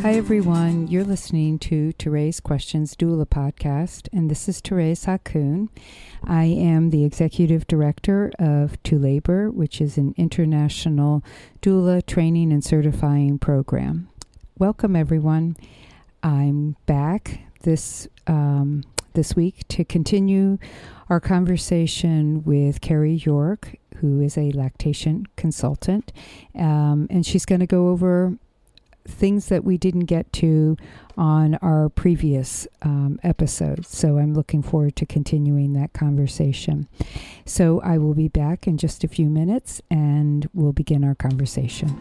Hi, everyone. You're listening to ToRAISE Questions Doula podcast, and this is Thérèse Hakoun. I am the Executive Director of To Labor, which is an international doula training and certifying program. Welcome, everyone. I'm back this week to continue our conversation with Cary York, who is a lactation consultant, and she's going to go over things that we didn't get to on our previous episodes. So I'm looking forward to continuing that conversation. So I will be back in just a few minutes and we'll begin our conversation.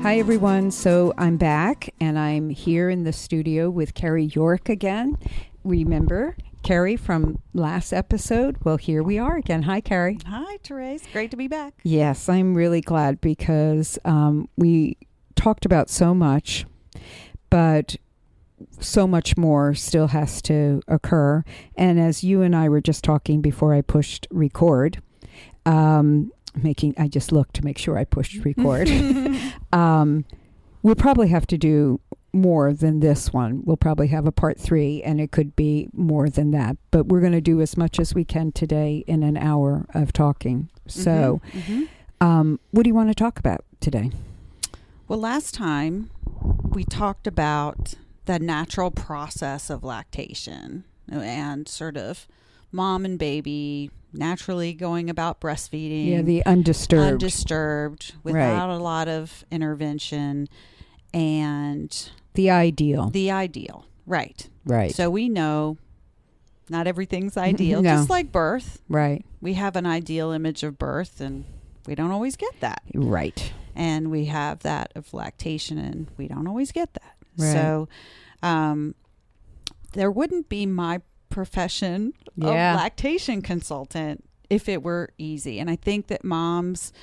Hi, everyone. So I'm back, and I'm here in the studio with Cary York again. Remember Cary from last episode? Well, here we are again. Hi, Cary. Hi, Thérèse. Great to be back. Yes, I'm really glad because we talked about so much, but so much more still has to occur. And as you and I were just talking before I pushed record, I just looked to make sure I pushed record. We'll probably have to do more than this one. We'll probably have a part 3, and it could be more than that. But we're going to do as much as we can today in an hour of talking. So, what do you want to talk about today? Well, last time we talked about the natural process of lactation and sort of mom and baby naturally going about breastfeeding. Yeah, the undisturbed. Undisturbed, without a lot of intervention. And the ideal. Right. Right. So we know not everything's ideal, No. just like birth. Right. We have an ideal image of birth, and we don't always get that. Right. And we have that of lactation, and we don't always get that. Right. So there wouldn't be my profession of lactation consultant if it were easy. And I think that moms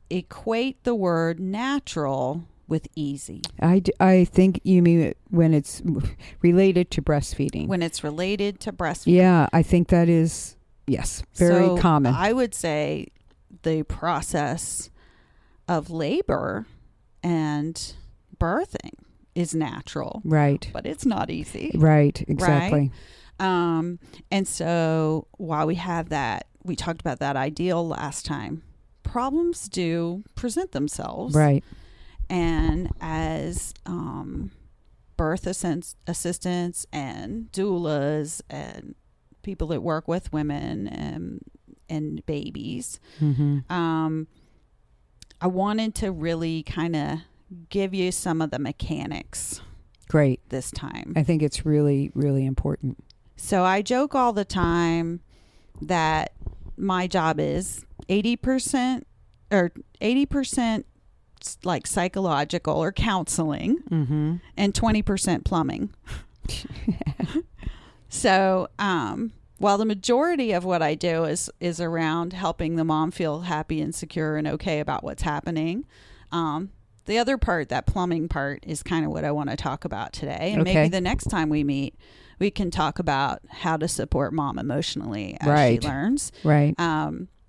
equate the word natural with easy. I think you mean when it's related to breastfeeding. When it's related to breastfeeding. Yeah, I think that is, very common. I would say the process of labor and birthing is natural. Right. But it's not easy. Right, exactly. Right? And so while we have that, we talked about that ideal last time, problems do present themselves. Right. And as birth assistants and doulas and people that work with women and babies, I wanted to really kind of give you some of the mechanics. Great. This time. I think it's really, really important. So I joke all the time that my job is 80% like psychological or counseling and 20% plumbing. So while the majority of what I do is around helping the mom feel happy and secure and okay about what's happening, the other part, that plumbing part, is kind of what I want to talk about today. And maybe the next time we meet, we can talk about how to support mom emotionally as she learns. Right.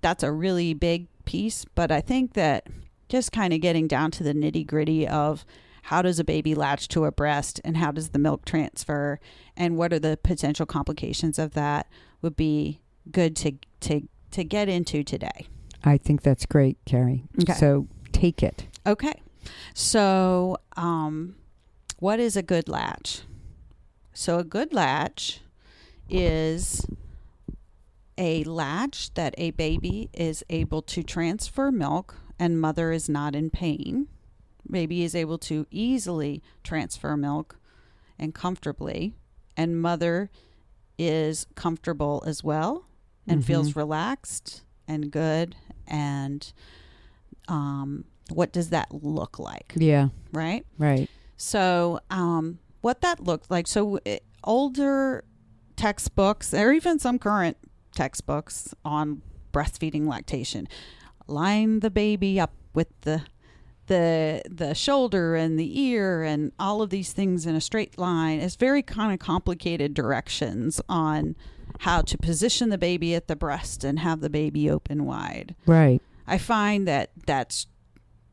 That's a really big piece. But I think that just kind of getting down to the nitty gritty of how does a baby latch to a breast and how does the milk transfer and what are the potential complications of that would be good to get into today. I think that's great, Cary. Okay. So take it. Okay. So, what is a good latch? So a good latch is a latch that a baby is able to transfer milk and mother is not in pain. Baby is able to easily transfer milk and comfortably, and mother is comfortable as well and feels relaxed and good. And what does that look like? Yeah. Right? Right. So what that looks like, so older textbooks, or even some current textbooks on breastfeeding lactation, line the baby up with the the shoulder and the ear and all of these things in a straight line. It's very kind of complicated directions on how to position the baby at the breast and have the baby open wide. Right. I find that that's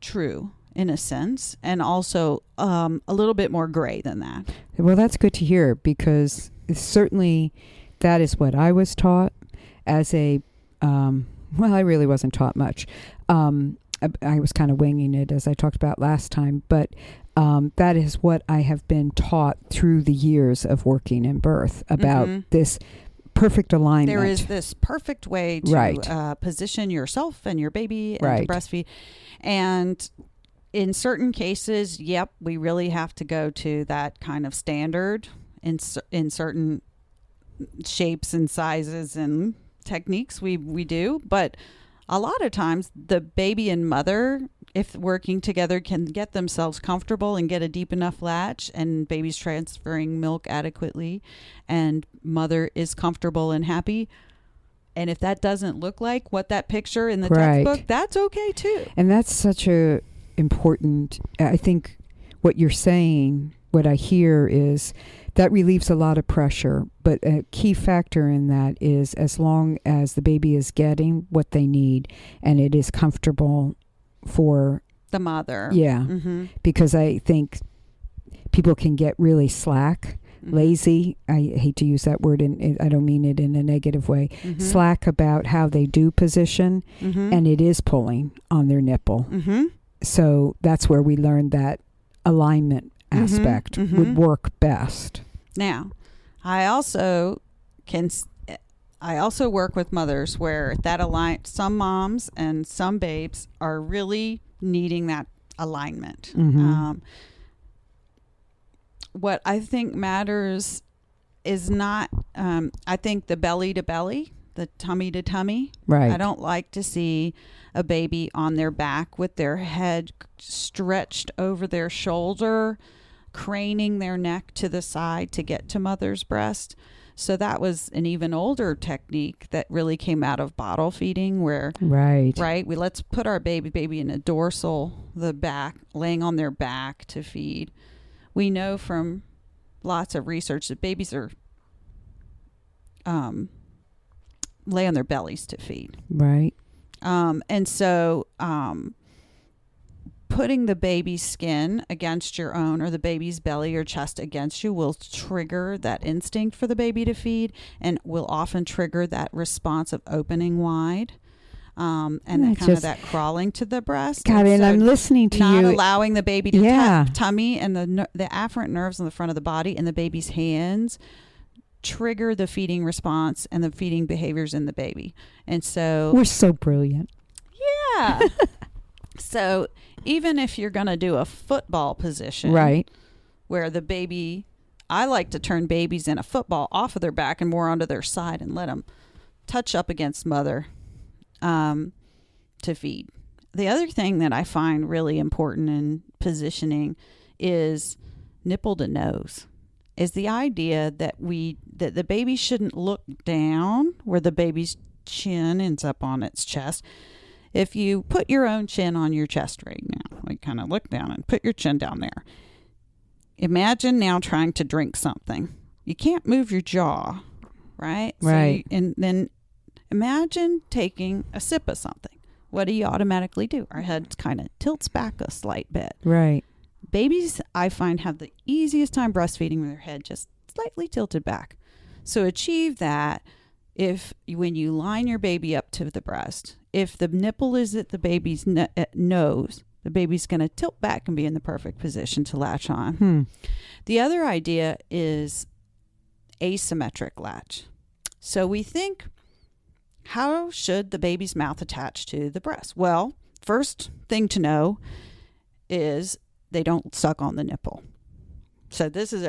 true in a sense, and also a little bit more gray than that. Well, that's good to hear, because certainly that is what I was taught as a, well, I really wasn't taught much. I was kind of winging it, as I talked about last time, but that is what I have been taught through the years of working in birth about this perfect alignment. There is this perfect way to position yourself and your baby and to breastfeed. And in certain cases, we really have to go to that kind of standard in certain shapes and sizes and techniques. We do, but a lot of times the baby and mother, if working together, can get themselves comfortable and get a deep enough latch, and baby's transferring milk adequately, and mother is comfortable and happy. And if that doesn't look like what that picture in the textbook, that's okay too. And that's such a important, I think what you're saying, what I hear is that relieves a lot of pressure, but a key factor in that is as long as the baby is getting what they need and it is comfortable for the mother. Yeah. Because I think people can get really slack, lazy. I hate to use that word, and I don't mean it in a negative way. Slack about how they do position, and it is pulling on their nipple. So that's where we learned that alignment aspect would work best. Now, I also work with mothers where that some moms and some babes are really needing that alignment. What I think matters is not, I think the belly to belly, the tummy to tummy. Right. I don't like to see a baby on their back with their head stretched over their shoulder, craning their neck to the side to get to mother's breast. So that was an even older technique that really came out of bottle feeding, where let's put our baby in a dorsal, the back, laying on their back to feed. We know from lots of research that babies are lay on their bellies to feed. Right. And so putting the baby's skin against your own, or the baby's belly or chest against you, will trigger that instinct for the baby to feed, and will often trigger that response of opening wide. And that kind of that crawling to the breast. God, and I'm listening to you. Not allowing the baby to tummy and the afferent nerves on the front of the body and the baby's hands trigger the feeding response and the feeding behaviors in the baby. And so we're so brilliant. Yeah. So even if you're going to do a football position, where the baby, I like to turn babies in a football off of their back and more onto their side and let them touch up against mother to feed. The other thing that I find really important in positioning is nipple to nose. Is the idea that the baby shouldn't look down where the baby's chin ends up on its chest. If you put your own chin on your chest right now, like kind of look down and put your chin down there. Imagine now trying to drink something. You can't move your jaw, right? Right. And then imagine taking a sip of something. What do you automatically do? Our head kind of tilts back a slight bit. Right. Babies, I find, have the easiest time breastfeeding with their head just slightly tilted back. So achieve that when you line your baby up to the breast. If the nipple is at the baby's nose, the baby's going to tilt back and be in the perfect position to latch on. The other idea is asymmetric latch. So we think, how should the baby's mouth attach to the breast? Well, first thing to know is they don't suck on the nipple. So this is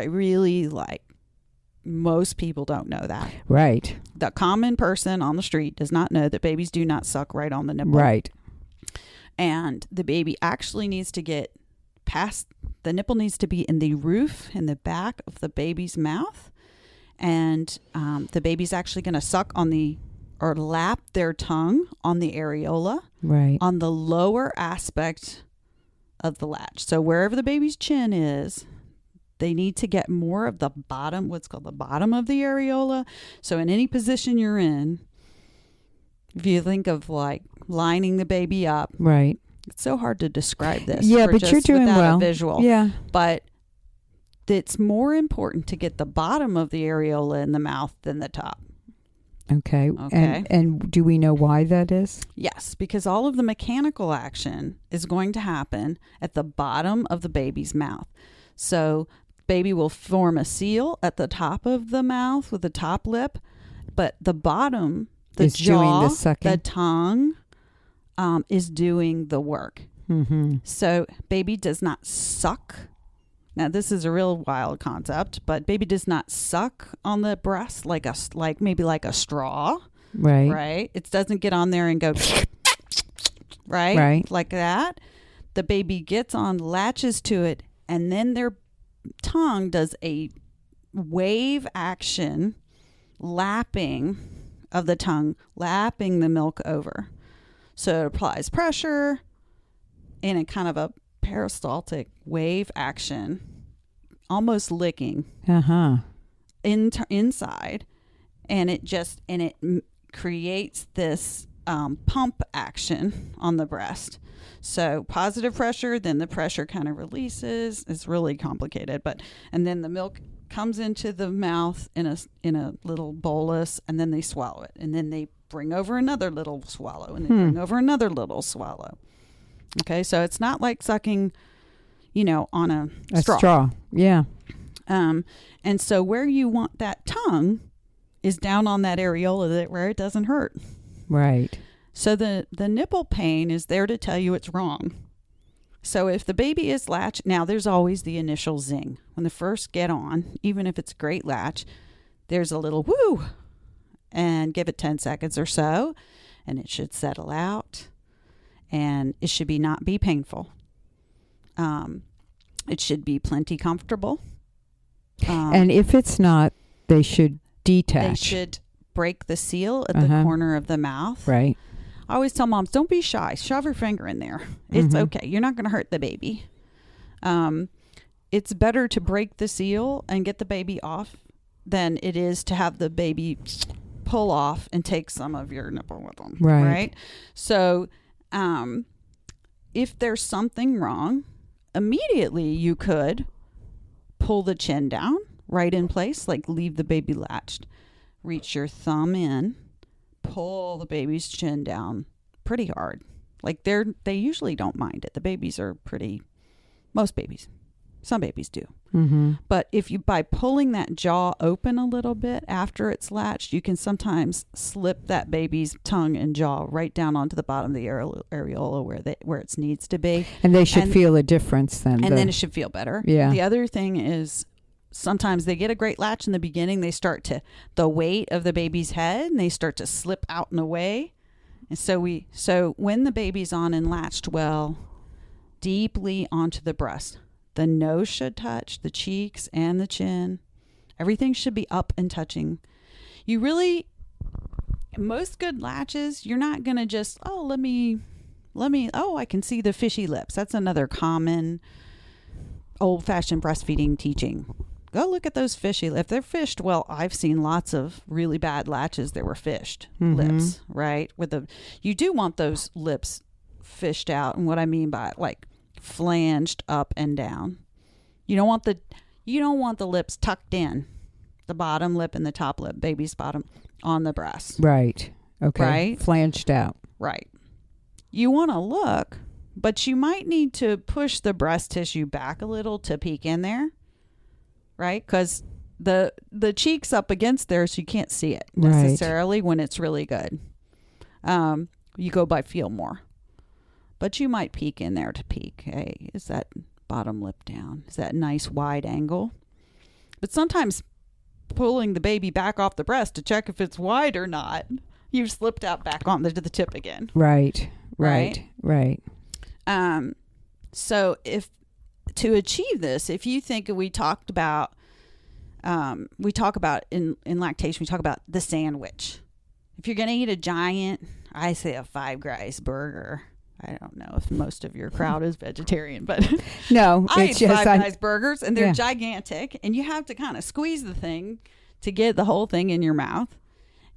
most people don't know that. Right. The common person on the street does not know that babies do not suck right on the nipple. Right. And the baby actually needs to get past, the nipple needs to be in the roof, in the back of the baby's mouth. And the baby's actually going to suck or lap their tongue on the areola. Right. On the lower aspect of the latch. So wherever the baby's chin is, they need to get more of the bottom, what's called the bottom of the areola. So in any position you're in, if you think of like lining the baby up. Right. It's so hard to describe this. Yeah, but you're doing well. A visual. Yeah. But it's more important to get the bottom of the areola in the mouth than the top. Okay. And do we know why that is? Yes, because all of the mechanical action is going to happen at the bottom of the baby's mouth. So baby will form a seal at the top of the mouth with the top lip, but the bottom, the jaw, doing the sucking. The tongue is doing the work. Mm-hmm. So baby does not suck. Now this is a real wild concept, but baby does not suck on the breast like maybe like a straw. Right. Right. It doesn't get on there and go right like that. The baby gets on, latches to it, and then their tongue does a wave action, lapping of the tongue, lapping the milk over. So it applies pressure in a kind of a peristaltic wave action, almost licking inside, and it creates this pump action on the breast. So positive pressure, then the pressure kind of releases. It's really complicated, and then the milk comes into the mouth in a little bolus, and then they swallow it, and then they bring over another little swallow, and they bring over another little swallow. Okay, so it's not like sucking, on a straw. Yeah. And so where you want that tongue is down on that areola where it doesn't hurt. Right. So the nipple pain is there to tell you it's wrong. So if the baby is latch, now there's always the initial zing. When they first get on, even if it's a great latch, there's a little woo, and give it 10 seconds or so, and it should settle out, and it should not be painful. It should be plenty comfortable. And if it's not, they should detach. They should break the seal at the corner of the mouth. Right. I always tell moms, don't be shy. Shove your finger in there. It's okay. You're not going to hurt the baby. It's better to break the seal and get the baby off than it is to have the baby pull off and take some of your nipple with them. Right? So if there's something wrong, immediately you could pull the chin down right in place, like leave the baby latched. Reach your thumb in, pull the baby's chin down pretty hard. Like they usually don't mind it. The babies are most babies. Some babies do. Mm-hmm. But by pulling that jaw open a little bit after it's latched, you can sometimes slip that baby's tongue and jaw right down onto the bottom of the areola where it needs to be. And they should feel a difference then. And then it should feel better. Yeah. The other thing is sometimes they get a great latch in the beginning. They start the weight of the baby's head, and they start to slip out and away. And so when the baby's on and latched well, deeply onto the breast, the nose should touch the cheeks and the chin. Everything should be up and touching. Most good latches, you're not going to just, I can see the fishy lips. That's another common old-fashioned breastfeeding teaching. Go look at those fishy lips. If they're fished, well, I've seen lots of really bad latches that were fished lips, right? You do want those lips fished out, and what I mean by like flanged up and down. You don't want the lips tucked in, the bottom lip and the top lip, baby's bottom, on the breast. Right. Okay. Right? Flanged out. Right. You want to look, but you might need to push the breast tissue back a little to peek in there, right? Because the cheek's up against there, so you can't see it necessarily when it's really good. You go by feel more. But you might peek in there to peek. Hey, is that bottom lip down? Is that nice wide angle? But sometimes pulling the baby back off the breast to check if it's wide or not, you've slipped out back on the tip again. Right. So to achieve this, if you think we talk about in lactation, we talk about the sandwich. If you're going to eat a giant, I say a Five Guys burger, I don't know if most of your crowd is vegetarian, but no, I it's eat just Five Guys burgers, and they're Yeah. gigantic, and you have to kind of squeeze the thing to get the whole thing in your mouth.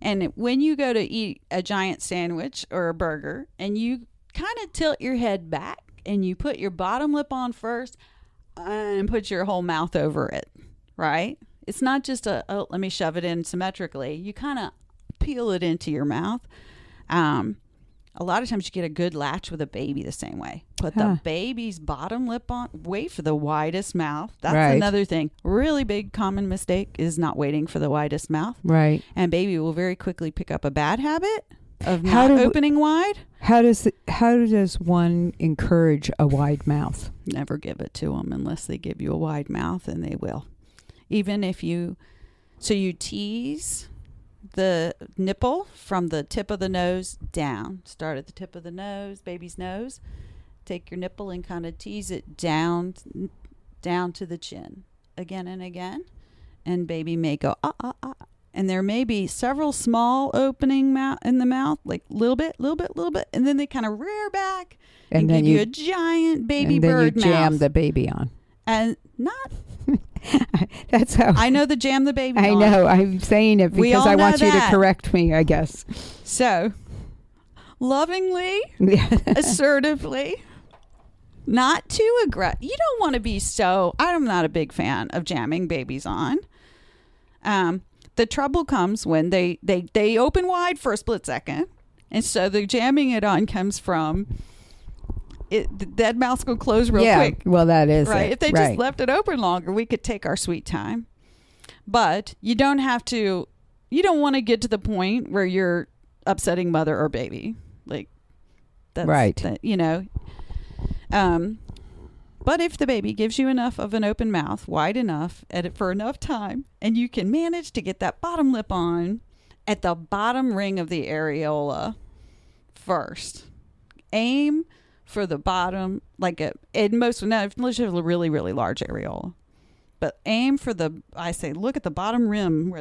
And when you go to eat a giant sandwich or a burger, and you kind of tilt your head back, and you put your bottom lip on first, and put your whole mouth over it, right? It's not just let me shove it in symmetrically. You kind of peel it into your mouth. A lot of times you get a good latch with a baby the same way. Put the baby's bottom lip on, wait for the widest mouth. That's another thing. Really big common mistake is not waiting for the widest mouth. Right. And baby will very quickly pick up a bad habit of not opening wide. How does one encourage a wide mouth? Never give it to them unless they give you a wide mouth, and they will. Even if you tease the nipple from the tip of the nose down. Start at the tip of the nose, baby's nose. Take your nipple and kind of tease it down to the chin again and again. And baby may go, And there may be several small opening in the mouth, like little bit. And then they kind of rear back and give you a giant baby bird mouth. And then you jam the baby on. And not... That's how I know the jam the baby I on. know. I'm saying it because I want you to correct me, I guess. So, lovingly, assertively, not too aggressive. You don't want to be so... I'm not a big fan of jamming babies on. The trouble comes when they open wide for a split second. And so the jamming it on comes from... that mouth's going to close real quick. Well, that is right. It. If they just left it open longer, we could take our sweet time. But you don't have to. You don't want to get to the point where you're upsetting mother or baby. Like that's right. But if the baby gives you enough of an open mouth, wide enough, for enough time, and you can manage to get that bottom lip on at the bottom ring of the areola first, aim for the bottom, unless you have a really, really large areola. But aim for look at the bottom rim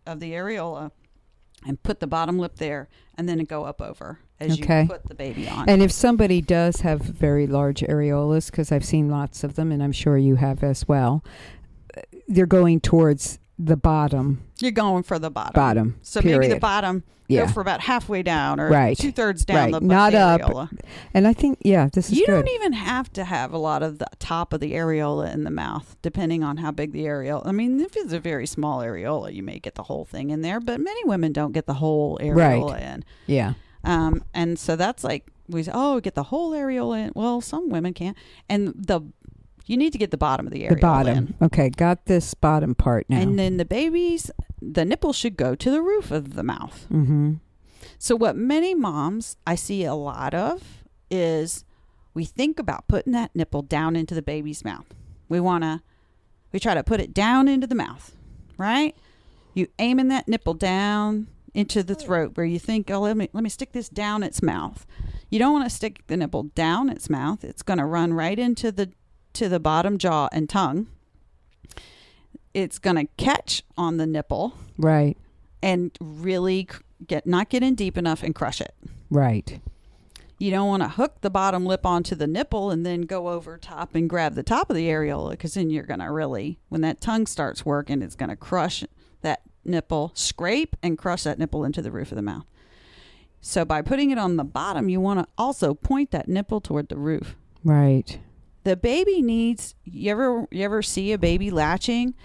of the areola and put the bottom lip there, and then go up over as you put the baby on. And if somebody does have very large areolas, because I've seen lots of them, and I'm sure you have as well, they're going towards the bottom. You're going for the bottom. So period. Maybe the bottom, go for about halfway down or 2/3 down the not areola. Up. And I think, this is you good. don't even have to have a lot of the top of the areola in the mouth, depending on how big the areola. I mean, if it's a very small areola, you may get the whole thing in there, but many women don't get the whole areola in. Yeah. And so that's like, we say, get the whole areola in. Well, some women can't. And you need to get the bottom of the areola The bottom. in. Okay, got this bottom part now. And then the nipple should go to the roof of the mouth. Mm-hmm. So what many moms I see a lot of is we think about putting that nipple down into the baby's mouth. We try to put it down into the mouth, right? You aiming that nipple down into the throat where you think, let me stick this down its mouth. You don't want to stick the nipple down its mouth. It's going to run right into the bottom jaw and tongue. It's going to catch on the nipple. Right. And really not get in deep enough and crush it. Right. You don't want to hook the bottom lip onto the nipple and then go over top and grab the top of the areola, because then you're going to when that tongue starts working, it's going to crush that nipple, scrape and crush that nipple into the roof of the mouth. So by putting it on the bottom, you want to also point that nipple toward the roof. Right. The baby needs, you ever see a baby latching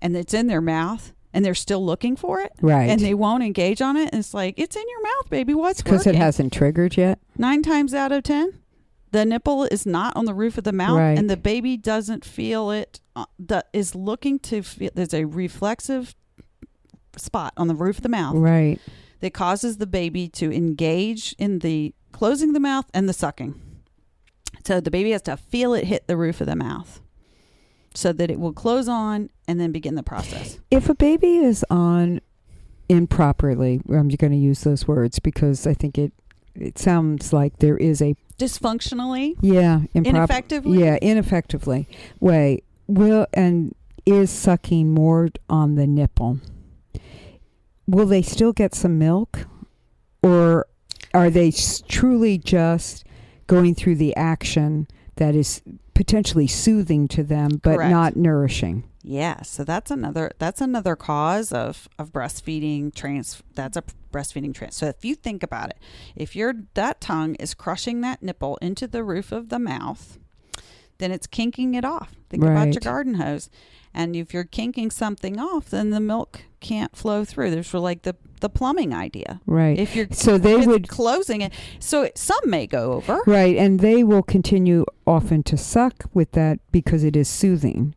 and it's in their mouth and they're still looking for it? Right. And they won't engage on it. And it's like, it's in your mouth, baby. What's working? Because it hasn't triggered yet? 9 times out of 10, the nipple is not on the roof of the mouth, right. And the baby doesn't feel it, is looking to feel, there's a reflexive spot on the roof of the mouth. Right. That causes the baby to engage in the closing the mouth and the sucking. So the baby has to feel it hit the roof of the mouth so that it will close on and then begin the process. If a baby is on improperly, I'm going to use those words because I think it sounds like there is a... Dysfunctionally? Yeah. Ineffectively? Yeah, ineffectively way. Is sucking more on the nipple. Will they still get some milk? Or are they truly just going through the action that is potentially soothing to them, but Correct. not nourishing. Yeah, so that's another cause of breastfeeding that's a breastfeeding trance. So if you think about it, if that tongue is crushing that nipple into the roof of the mouth, then it's kinking it off. Think about your garden hose. And if you're kinking something off, then the milk can't flow through. There's like the plumbing idea. Right. If you're closing it. So some may go over. Right. And they will continue often to suck with that because it is soothing.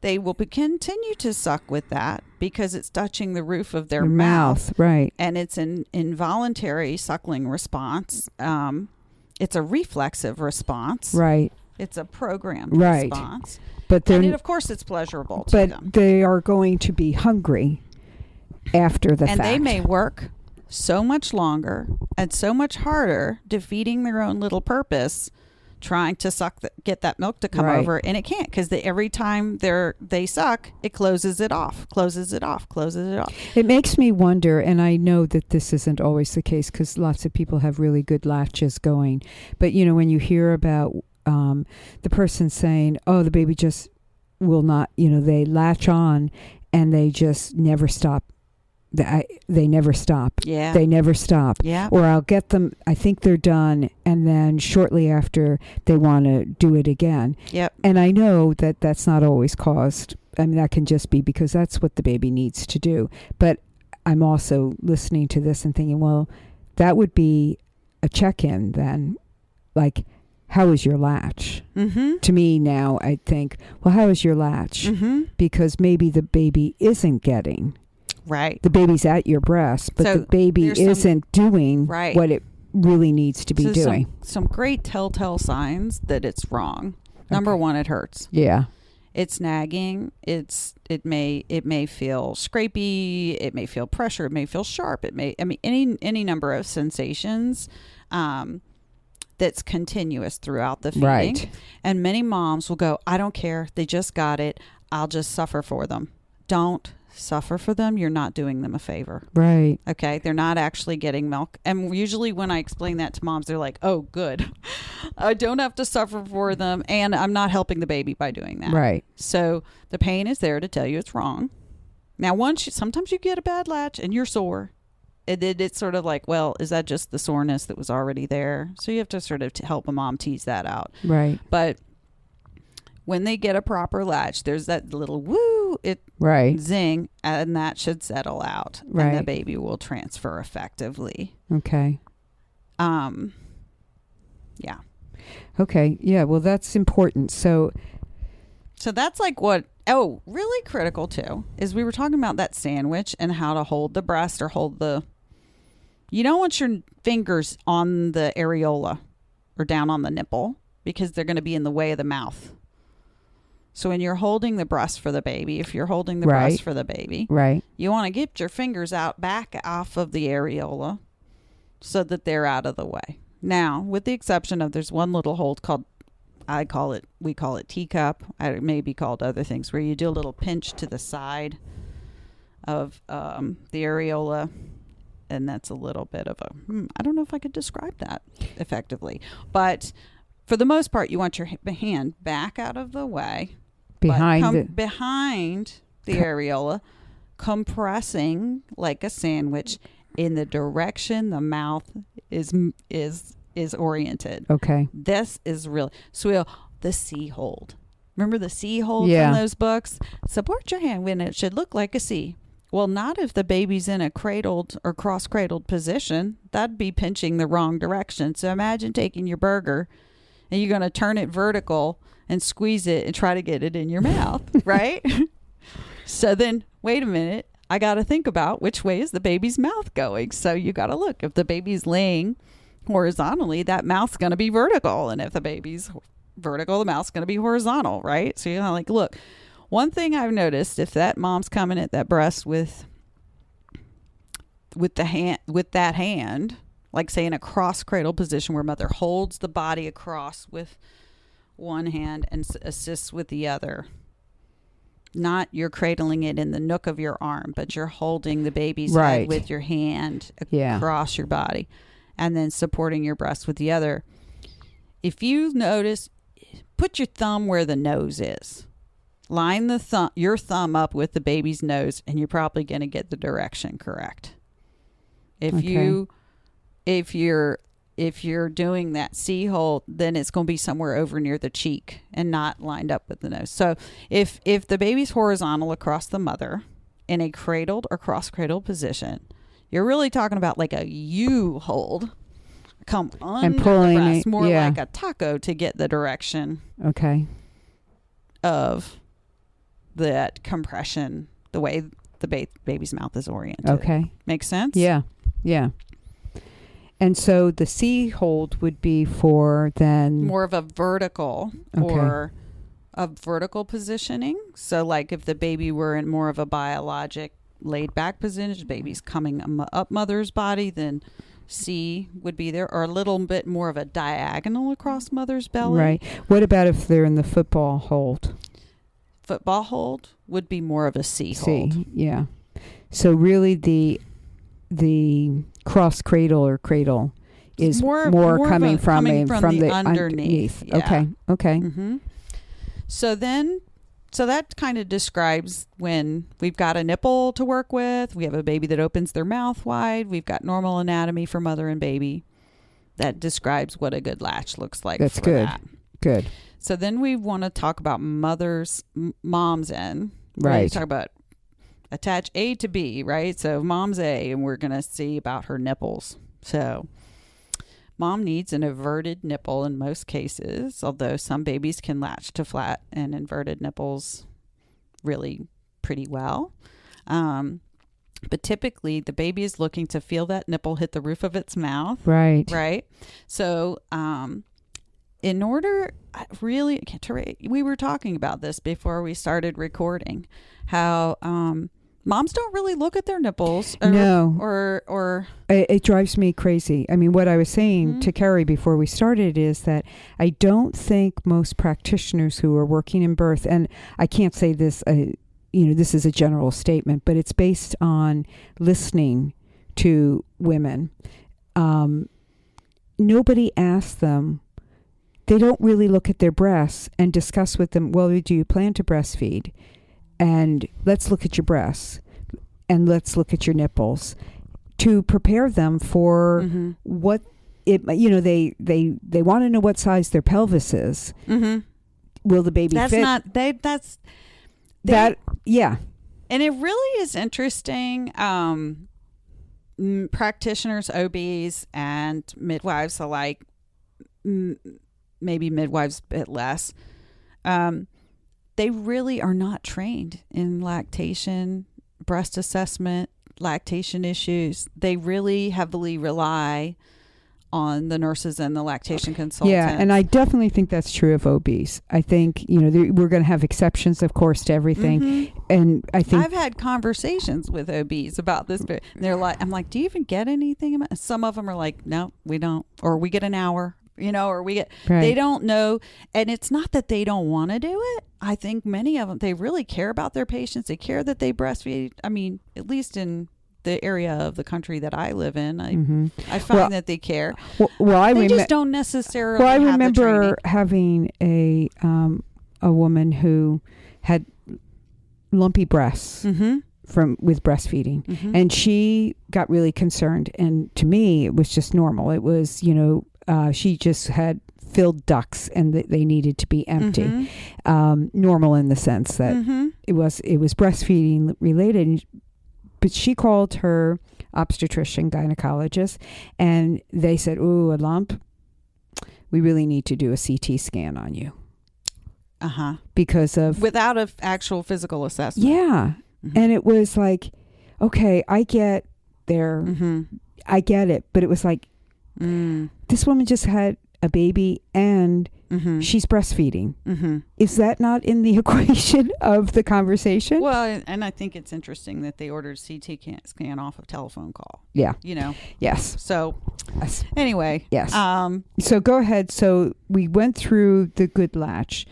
They will continue to suck with that because it's touching the roof of their mouth. Right. And it's an involuntary suckling response. It's a reflexive response. Right. It's a programmed response. But of course, it's pleasurable to them. But they are going to be hungry after the fact. And they may work so much longer and so much harder defeating their own little purpose, trying to get that milk to come over, and it can't, because every time they suck, it closes it off. It makes me wonder, and I know that this isn't always the case because lots of people have really good latches going, but when you hear about the person saying, oh, the baby just will not, they latch on and they just never stop. They never stop. Yeah. They never stop. Yeah. Or I'll get them, I think they're done, and then shortly after they want to do it again. Yep. And I know that that's not always caused. I mean, that can just be because that's what the baby needs to do. But I'm also listening to this and thinking, well, that would be a check-in then. Like, how is your latch? Mm-hmm. To me now, I think, well, how is your latch? Mm-hmm. Because maybe the baby isn't getting. Right. The baby's at your breast, but the baby isn't doing what it really needs to be doing. Some great telltale signs that it's wrong. Number one, it hurts. Yeah. It's nagging. It may feel scrapey. It may feel pressure. It may feel sharp. Any number of sensations that's continuous throughout the feeding. Right. And many moms will go, I don't care. They just got it. I'll just suffer for them. Don't suffer for them. You're not doing them a favor. Right. Okay. They're not actually getting milk. And usually when I explain that to moms, they're like, oh, good. I don't have to suffer for them. And I'm not helping the baby by doing that. Right. So the pain is there to tell you it's wrong. Now, sometimes you get a bad latch and you're sore. It's sort of like, well, is that just the soreness that was already there? So you have to sort of help a mom tease that out. Right. But when they get a proper latch, there's that little zing, and that should settle out. Right. And the baby will transfer effectively. Okay. Yeah. Okay. Yeah. Well, that's important. So that's like really critical too, is we were talking about that sandwich and how to hold the breast or you don't want your fingers on the areola or down on the nipple because they're going to be in the way of the mouth. So when you're holding the breast for the baby, if you're holding the breast for the baby, you want to get your fingers back off of the areola so that they're out of the way. Now, with the exception of there's one little hold called, we call it teacup. It may be called other things, where you do a little pinch to the side of the areola. And that's a little bit of I don't know if I could describe that effectively. But for the most part, you want your hand back out of the way. Behind the areola, compressing like a sandwich in the direction the mouth is oriented. Okay. This is really the C hold. Remember the C hold from those books? Support your hand when it should look like a C. Well, not if the baby's in a cradled or cross-cradled position. That'd be pinching the wrong direction. So imagine taking your burger and you're going to turn it vertical and squeeze it and try to get it in your mouth, right? So then, wait a minute. I got to think about which way is the baby's mouth going. So you got to look. If the baby's laying horizontally, that mouth's going to be vertical. And if the baby's vertical, the mouth's going to be horizontal, right? So you're like, look. One thing I've noticed, if that mom's coming at that breast with that hand, like say in a cross cradle position where mother holds the body across with one hand and assists with the other. Not you're cradling it in the nook of your arm, but you're holding the baby's head with your hand across your body and then supporting your breast with the other. if you notice, put your thumb where the nose is. Line your thumb up with the baby's nose, and you're probably going to get the direction correct. If you're doing that C hold, then it's going to be somewhere over near the cheek and not lined up with the nose. So if the baby's horizontal across the mother in a cradled or cross cradle position, you're really talking about like a U hold. Come under and pulling the breast, more like a taco to get the direction. Okay. Of that compression, the way the baby's mouth is oriented. Okay. Makes sense? Yeah. Yeah. And so the C hold would be for then more of a vertical or a vertical positioning. So like if the baby were in more of a biologic laid back position, baby's coming up mother's body, then C would be there, or a little bit more of a diagonal across mother's belly. Right. What about if they're in the football hold? Football hold would be more of a C hold. Yeah. So really the cross cradle or cradle is more coming from the underneath. Yeah. Okay. Mm-hmm. So that kind of describes when we've got a nipple to work with, we have a baby that opens their mouth wide, we've got normal anatomy for mother and baby. That describes what a good latch looks like. That's good. Good. So then we want to talk about mom's end. Right. We talk about attach A to B, right? So mom's A, and we're going to see about her nipples. So mom needs an inverted nipple in most cases, although some babies can latch to flat and inverted nipples really pretty well. But typically the baby is looking to feel that nipple hit the roof of its mouth. Right. Right. So, in order, really, we were talking about this before we started recording, how moms don't really look at their nipples. Or it drives me crazy. I mean, what I was saying to Cary before we started is that I don't think most practitioners who are working in birth, and I can't say this, this is a general statement, but it's based on listening to women. Nobody asks them. They don't really look at their breasts and discuss with them, well, do you plan to breastfeed? And let's look at your breasts and let's look at your nipples to prepare them for what it, they want to know what size their pelvis is. Mm-hmm. Will the baby fit? Yeah. And it really is interesting. Practitioners, OBs, and midwives alike, maybe midwives a bit less, they really are not trained in lactation, breast assessment, lactation issues. They really heavily rely on the nurses and the lactation consultants. Yeah, and I definitely think that's true of OBs. I think, we're going to have exceptions, of course, to everything. Mm-hmm. And I think I've had conversations with OBs about this. And they're like, I'm like, do you even get anything? Some of them are like, no, we don't. Or we get an hour. Or we get, right. They don't know. And it's not that they don't want to do it. I think many of them, they really care about their patients. They care that they breastfeed. I mean, at least in the area of the country that I live in, I find that they care. They just don't necessarily have the training. I remember having a woman who had lumpy breasts with breastfeeding. And she got really concerned. And to me, it was just normal. It was, she just had filled ducts and they needed to be empty. Normal in the sense that it was breastfeeding related. But she called her obstetrician gynecologist and they said, "Ooh, a lump. We really need to do a CT scan on you." Because of without an actual physical assessment. Yeah. And it was like, okay, I get there. I get it. But it was like, this woman just had a baby and she's breastfeeding. Is that not in the equation of the conversation? Well, and I think it's interesting that they ordered CT scan off of telephone call. Yeah. Yes. So anyway. Yes. So go ahead. So we went through the good latch,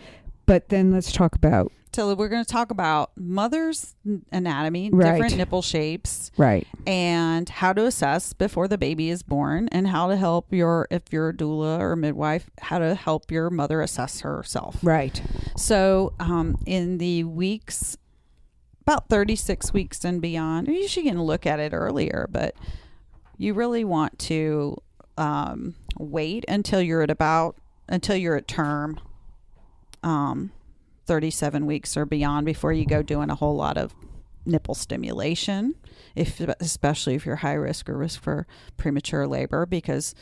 but then let's talk about So we're going to talk about mother's anatomy, Right. different nipple shapes, Right. and how to assess before the baby is born, and how to help if you're a doula or a midwife, how to help your mother assess herself. Right. So in the weeks, about 36 weeks and beyond, you're usually going to look at it earlier, but you really want to wait until you're at term, 37 weeks or beyond, before you go doing a whole lot of nipple stimulation, especially if you're high risk or risk for premature labor, because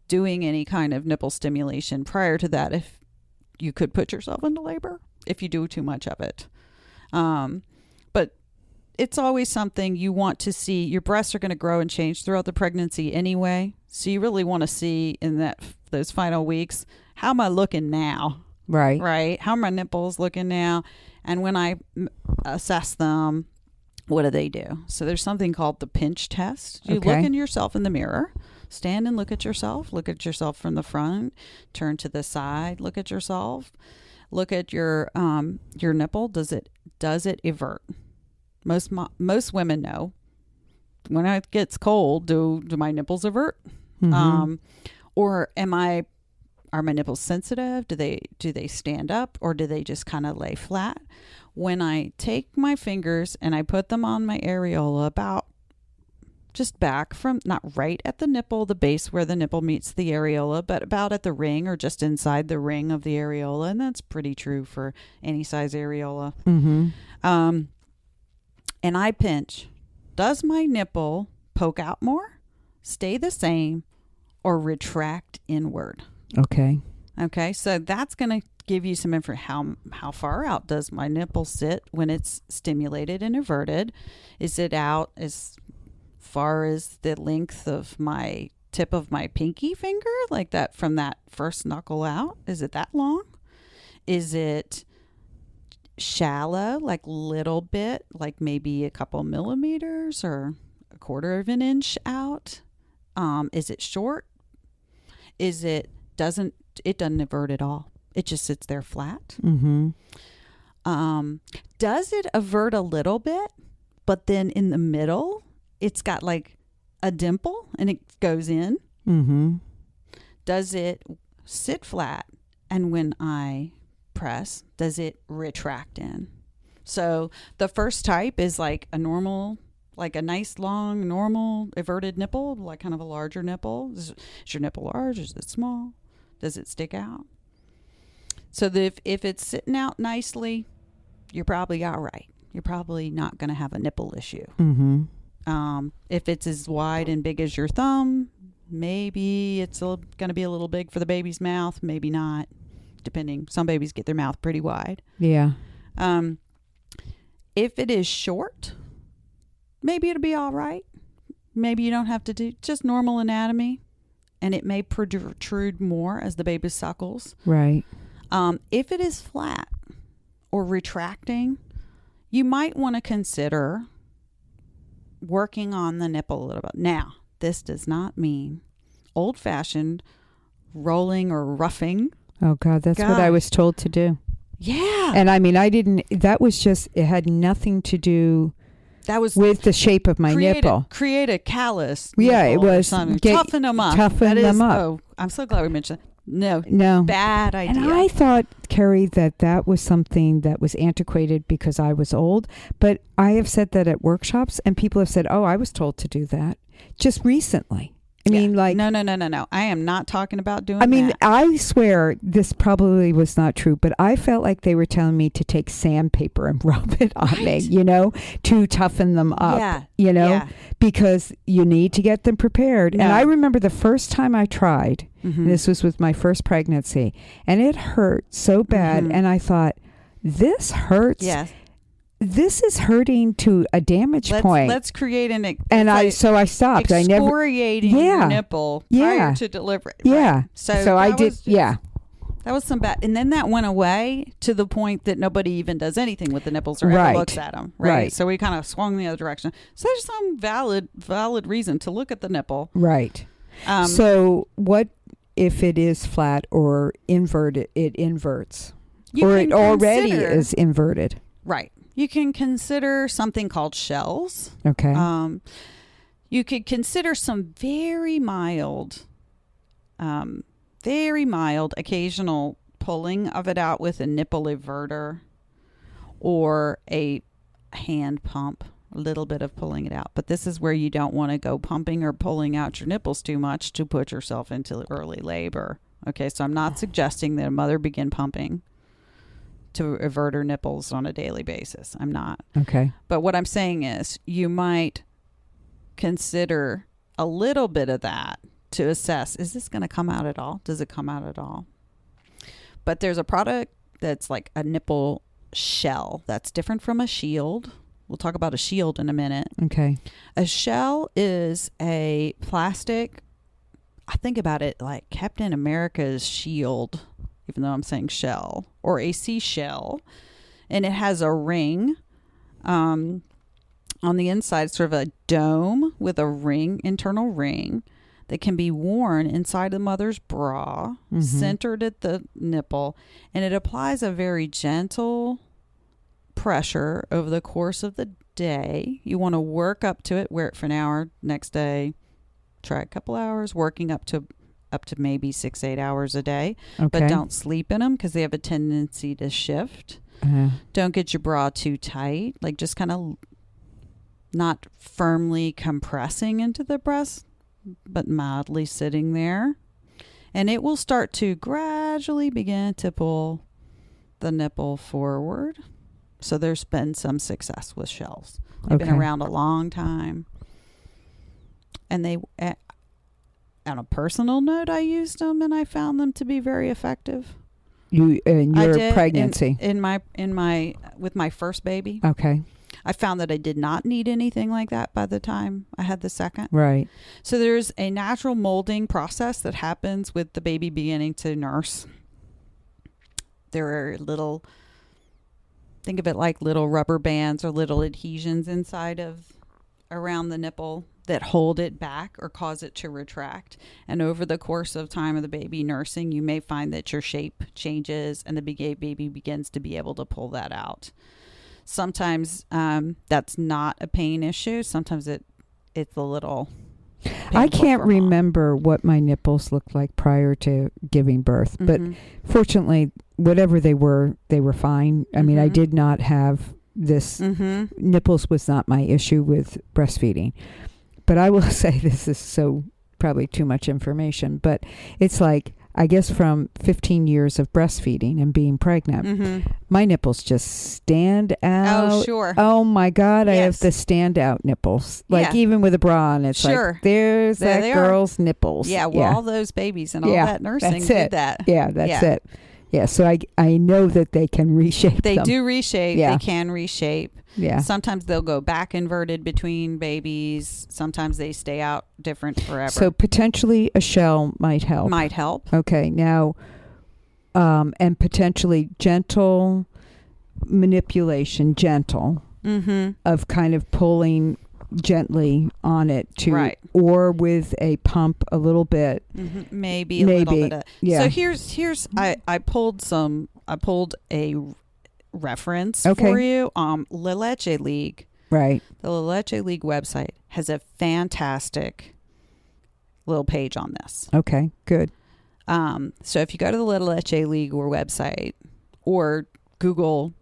doing any kind of nipple stimulation prior to that, if you could put yourself into labor if you do too much of it. But it's always something you want to see. Your breasts are going to grow and change throughout the pregnancy anyway. So you really want to see in those final weeks, how am I looking now? Right. Right. How are my nipples looking now? And when I assess them, what do they do? So there's something called the pinch test. You look in yourself in the mirror, stand and look at yourself from the front, turn to the side, look at yourself, look at your nipple. Does it evert? Most women know when it gets cold, do my nipples evert? Mm-hmm. Or are my nipples sensitive? Do they stand up, or do they just kind of lay flat? When I take my fingers and I put them on my areola, about just back from, not right at the nipple, the base where the nipple meets the areola, but about at the ring or just inside the ring of the areola. And that's pretty true for any size areola. Mm-hmm. And I pinch. Does my nipple poke out more, stay the same, or retract inward? Okay. Okay, so that's going to give you some information. How far out does my nipple sit when it's stimulated and everted? Is it out as far as the length of my tip of my pinky finger, like that from that first knuckle out? Is it that long? Is it shallow, like little bit, like maybe a couple millimeters or a quarter of an inch out? Is it short? Doesn't invert at all. It just sits there flat. Mm-hmm. Does it avert a little bit, but then in the middle, it's got like a dimple and it goes in? Mm-hmm. Does it sit flat, and when I press, does it retract in? So the first type is like a normal, like a nice long normal everted nipple, like kind of a larger nipple. Is your nipple large? Is it small? Does it stick out? So if it's sitting out nicely, you're probably all right. You're probably not going to have a nipple issue. Mm-hmm. If it's as wide and big as your thumb, maybe it's going to be a little big for the baby's mouth. Maybe not, depending. Some babies get their mouth pretty wide. Yeah. If it is short, maybe it'll be all right. Maybe you don't have to do just normal anatomy, and it may protrude more as the baby suckles. Right. If it is flat or retracting, you might want to consider working on the nipple a little bit. Now, this does not mean old-fashioned rolling or roughing. Oh, God, that's what I was told to do. Yeah. And I mean, it had nothing to do with the shape of my nipple. Create a callus. Yeah, it was. Toughen them up. Toughen them up. Oh, I'm so glad we mentioned that. No. Bad idea. And I thought, Cary, that was something that was antiquated because I was old. But I have said that at workshops, and people have said, oh, I was told to do that just recently. I mean, like... No. I am not talking about doing that. I mean, that. I swear this probably was not true, but I felt like they were telling me to take sandpaper and rub it on me, to toughen them up, because you need to get them prepared. No. And I remember the first time I tried, and this was with my first pregnancy, and it hurt so bad, and I thought, this hurts. Yes. This is hurting to a damage point. Let's create I stopped. Excoriating your nipple prior to delivery. Yeah. Right. So I did. That was some bad. And then that went away to the point that nobody even does anything with the nipples or ever looks at them. Right. So we kind of swung the other direction. So there's some valid reason to look at the nipple. Right. So what if it is flat or inverted? It inverts. or it already is inverted. Right. You can consider something called shells. Okay. You could consider some very mild occasional pulling of it out with a nipple everter or a hand pump, a little bit of pulling it out. But this is where you don't want to go pumping or pulling out your nipples too much to put yourself into early labor. Okay, so I'm not suggesting that a mother begin pumping to avert her nipples on a daily basis. I'm not. Okay. But what I'm saying is you might consider a little bit of that to assess, is this going to come out at all? Does it come out at all? But there's a product that's like a nipple shell that's different from a shield. We'll talk about a shield in a minute. Okay. A shell is a plastic, I think about it like Captain America's shield, even though I'm saying shell, or a seashell. And it has a ring on the inside, sort of a dome with a ring, internal ring, that can be worn inside the mother's bra, centered at the nipple, and it applies a very gentle pressure over the course of the day. You want to work up to it, wear it for an hour, next day, try a couple hours, working up to maybe 6-8 hours a day. Okay. But don't sleep in them because they have a tendency to shift. Don't get your bra too tight, like just kind of not firmly compressing into the breast, but mildly sitting there. And it will start to gradually begin to pull the nipple forward. So there's been some success with shells. They've been around a long time. And they, on a personal note, I used them and I found them to be very effective. You in your pregnancy? With my first baby. Okay. I found that I did not need anything like that by the time I had the second. Right. So there's a natural molding process that happens with the baby beginning to nurse. There are think of it like little rubber bands or little adhesions around the nipple that hold it back or cause it to retract. And over the course of time of the baby nursing, you may find that your shape changes and the baby begins to be able to pull that out. Sometimes that's not a pain issue. Sometimes it's a little I can't remember what my nipples looked like prior to giving birth, but fortunately, whatever they were fine. I mean, I did not have this. Nipples was not my issue with breastfeeding. But I will say, this is so probably too much information, but it's like, I guess from 15 years of breastfeeding and being pregnant, my nipples just stand out. Oh, sure. Oh, my God. Yes. I have the standout nipples. Like, even with a bra on, it's like, there's that girl's nipples. Yeah, well, all those babies and all that nursing did that. Yeah, that's it. Yeah, so I know that they can reshape They them. do reshape. Yeah. They can reshape. Yeah. Sometimes they'll go back inverted between babies. Sometimes they stay out different forever. So potentially a shell might help. Might help. Okay. Now, and potentially gentle manipulation, of kind of pulling gently on it to, or with a pump a little bit. Maybe a little bit of, so here's I pulled a reference for you. La Leche League. Right. The La Leche League website has a fantastic little page on this. Okay, good. So if you go to the La Leche League website or Google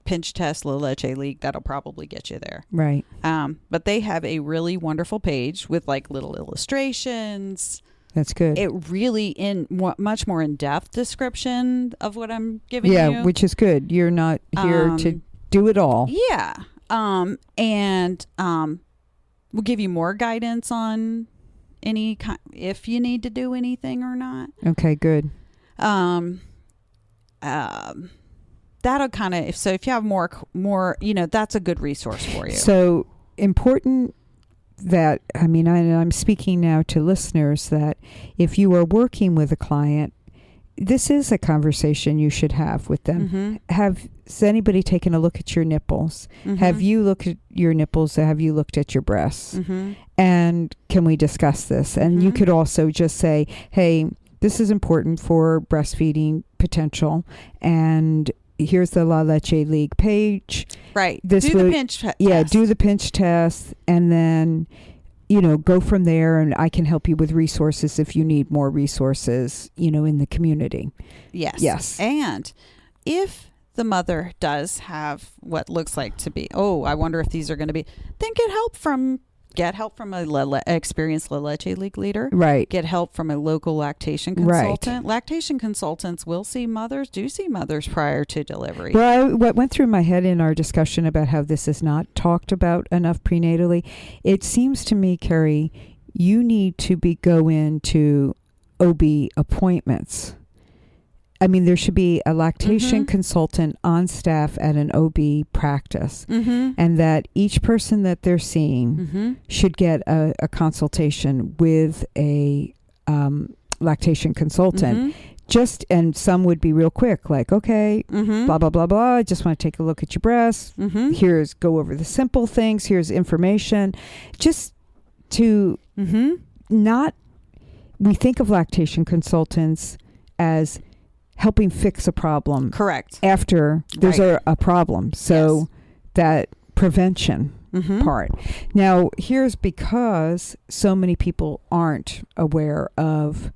pinch test La Leche League, that'll probably get you there. Right. But they have a really wonderful page with like little illustrations. That's good. It really much more in-depth description of what I'm giving you. Yeah, which is good. You're not here to do it all. Yeah. And we'll give you more guidance on if you need to do anything or not. Okay, good. That'll kind of, if you have more, that's a good resource for you. So important that, I mean, I'm speaking now to listeners, that if you are working with a client, this is a conversation you should have with them. Has anybody taken a look at your nipples? Have you looked at your nipples? Have you looked at your breasts? And can we discuss this? And you could also just say, hey, this is important for breastfeeding. potential, and here's the La Leche League page. Right. The pinch test. Yeah, do the pinch test, and then, go from there, and I can help you with resources if you need more resources, in the community. Yes. And if the mother does have what looks like to be, I wonder if these are going to be, then get help from a experienced La Leche League leader. Right. Get help from a local lactation consultant. Right. Lactation consultants see mothers prior to delivery. Well, what went through my head in our discussion about how this is not talked about enough prenatally, it seems to me, Cary, you need to go into OB appointments. I mean, there should be a lactation consultant on staff at an OB practice, and that each person that they're seeing should get a consultation with a lactation consultant. And some would be real quick, like, okay, blah, blah, blah, blah. I just want to take a look at your breasts. Here's go over the simple things. Here's information. Just to we think of lactation consultants as helping fix a problem. Correct. After there's a problem. So that prevention part. Now, here's because so many people aren't aware of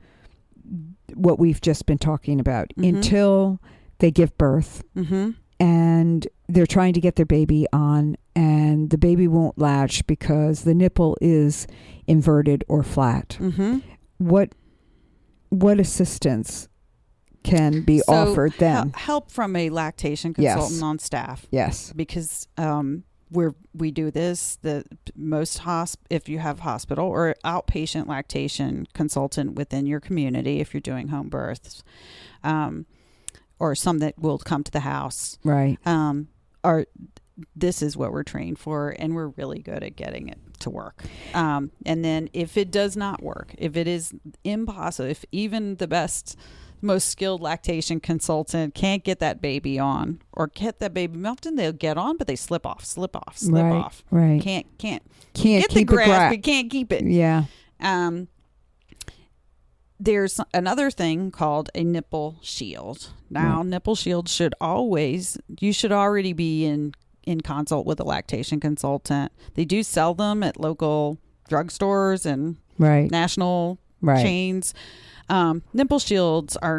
what we've just been talking about until they give birth and they're trying to get their baby on, and the baby won't latch because the nipple is inverted or flat. What assistance can be offered then? Help from a lactation consultant on staff. Yes. Because we do this, if you have hospital or outpatient lactation consultant within your community, if you're doing home births, or some that will come to the house. Right. This is what we're trained for, and we're really good at getting it to work. And then if it does not work, if it is impossible, if even the most skilled lactation consultant can't get that baby on or get that baby, often they'll get on, but they slip off. Right. Can't get keep the grasp. We can't keep it. Yeah. There's another thing called a nipple shield. Now, nipple shields you should already be in consult with a lactation consultant. They do sell them at local drugstores and national chains. Nipple shields I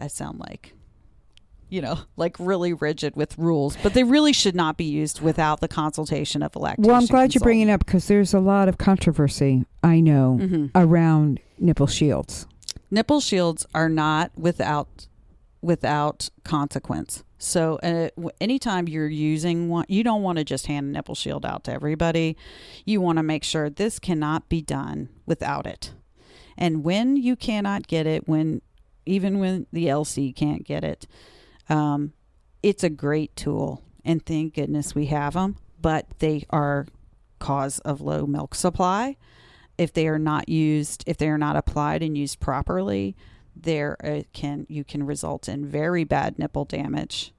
sound like, like really rigid with rules, but they really should not be used without the consultation of a lactation Well, I'm glad you're bringing consultant. it up because there's a lot of controversy, I know, around nipple shields. Nipple shields are not without consequence. So anytime you're using one, you don't want to just hand a nipple shield out to everybody. You want to make sure this cannot be done without it. And when you cannot get it, even when the LC can't get it, it's a great tool. And thank goodness we have them, but they are cause of low milk supply. If they are not applied and used properly, you can result in very bad nipple damage.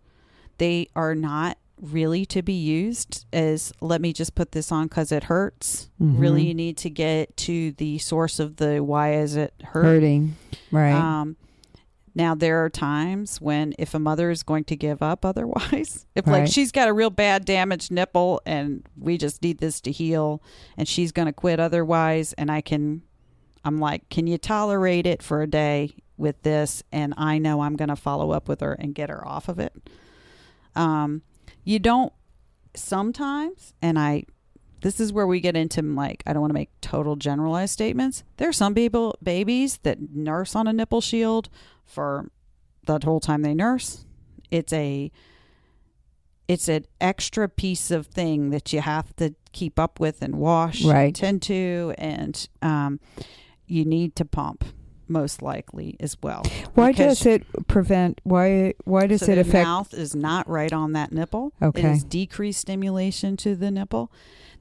They are not really to be used as, let me just put this on because it hurts. Really, you need to get to the source of the why is it hurting. Right. Now, there are times when if a mother is going to give up otherwise, if like she's got a real bad damaged nipple and we just need this to heal and she's going to quit otherwise, and I'm like, can you tolerate it for a day with this? And I know I'm going to follow up with her and get her off of it. You don't sometimes, and this is where we get into, like, I don't want to make total generalized statements. There are some babies that nurse on a nipple shield for the whole time they nurse. It's an extra piece of thing that you have to keep up with and wash and tend to, and you need to pump most likely as well. Why does it prevent? Why does it affect? The mouth is not right on that nipple. Okay. It is decreased stimulation to the nipple.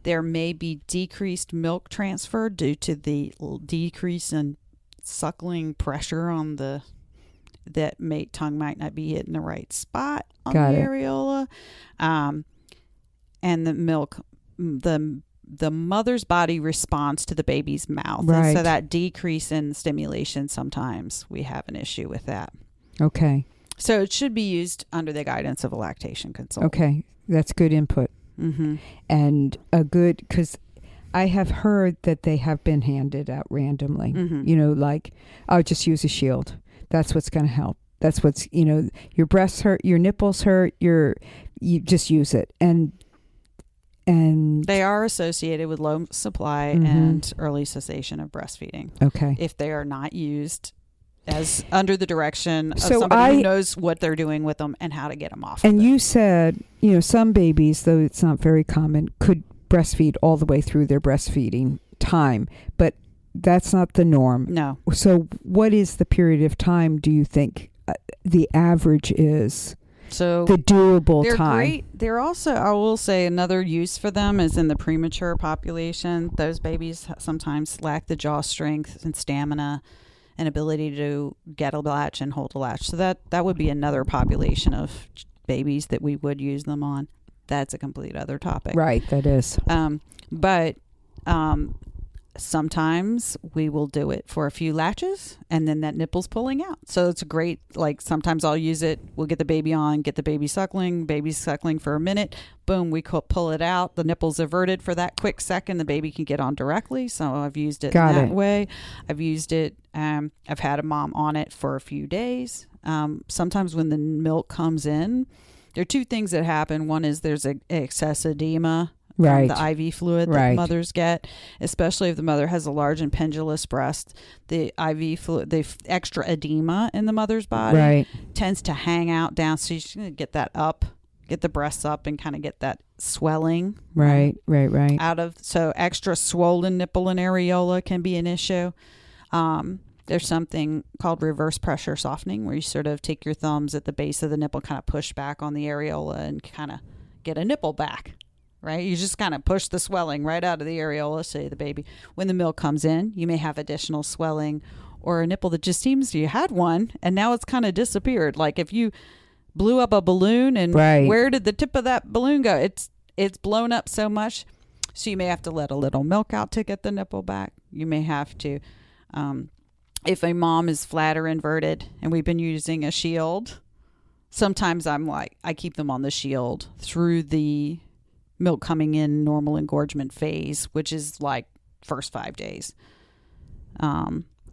There may be decreased milk transfer due to the decrease in suckling pressure on tongue might not be hitting the right spot on the areola. And the the mother's body responds to the baby's mouth. Right. And so that decrease in stimulation, sometimes we have an issue with that. Okay. So it should be used under the guidance of a lactation consultant. Okay. That's good input. Mm-hmm. And a good, because I have heard that they have been handed out randomly. Mm-hmm. You know, like, oh, just use a shield. That's what's going to help. That's what's, you know, your breasts hurt, your nipples hurt, you just use it. And they are associated with low supply mm-hmm. and early cessation of breastfeeding. Okay. If they are not used as under the direction of So somebody who knows what they're doing with them and how to get them off. And you said, you know, some babies, though it's not very common, could breastfeed all the way through their breastfeeding time, but that's not the norm. No. So what is the period of time do you think the average is? So the doable they're time. Great. They're also, I will say, another use for them is in the premature population. Those babies sometimes lack the jaw strength and stamina and ability to get a latch and hold a latch. So that would be another population of babies that we would use them on. That's a complete other topic. Right, that is. But sometimes we will do it for a few latches and then that nipple's pulling out. So it's a great, like sometimes I'll use it. We'll get the baby on, get the baby's suckling for a minute. Boom, we pull it out. The nipple's averted for that quick second. The baby can get on directly. So I've used it that way. I've used it. I've had a mom on it for a few days. Sometimes when the milk comes in, there are two things that happen. One is there's an excess edema. Right. The IV fluid that mothers get, especially if the mother has a large and pendulous breast. The IV fluid, the extra edema in the mother's body tends to hang out down. So she's going to get that up, get the breasts up and kind of get that swelling. Right. Out of, so extra swollen nipple and areola can be an issue. There's something called reverse pressure softening where you sort of take your thumbs at the base of the nipple, kind of push back on the areola and kind of get a nipple back. Right? You just kind of push the swelling right out of the areola, say the baby. When the milk comes in, you may have additional swelling or a nipple that just seems you had one and now it's kind of disappeared. Like if you blew up a balloon and where did the tip of that balloon go? It's blown up so much. So you may have to let a little milk out to get the nipple back. You may have to, if a mom is flat or inverted and we've been using a shield, sometimes I keep them on the shield through the milk coming in normal engorgement phase, which is like first 5 days.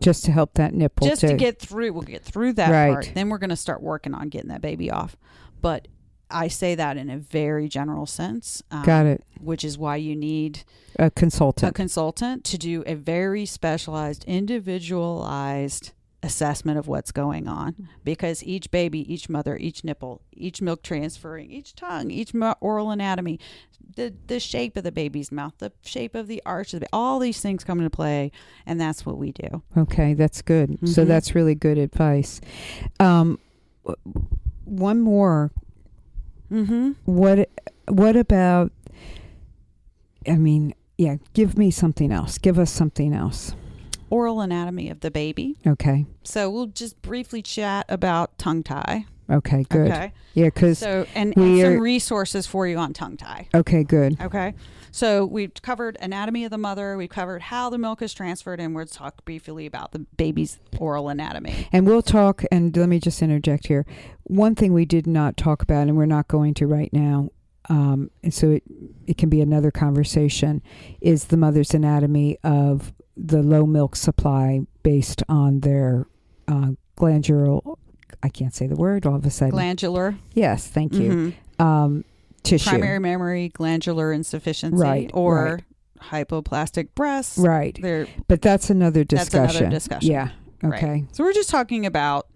Just to help that nipple. Just to get through. We'll get through that part. Then we're going to start working on getting that baby off. But I say that in a very general sense. Got it. Which is why you need a consultant. To do a very specialized, individualized assessment of what's going on, because each baby, each mother, each nipple, each milk transferring, each tongue, each oral anatomy, the shape of the baby's mouth, the shape of the arch of the baby, all these things come into play, and that's what we do. Okay, that's good. Mm-hmm. So that's really good advice. One more. Mm-hmm. What about? I mean, yeah. Give me something else. Give us something else. Oral anatomy of the baby. Okay. So we'll just briefly chat about tongue tie. Okay, good. Okay. Yeah, because and some resources for you on tongue tie. Okay, good. Okay. So we've covered anatomy of the mother. We've covered how the milk is transferred, and we'll talk briefly about the baby's oral anatomy. And we'll talk, and let me just interject here. One thing we did not talk about, and we're not going to right now, and so it can be another conversation, is the mother's anatomy of the low milk supply based on their glandular, I can't say the word all of a sudden. Glandular. Yes, thank you. Tissue. Primary memory glandular insufficiency or hypoplastic breasts. Right. But that's another discussion. That's another discussion. Yeah. Okay. Right. So we're just talking about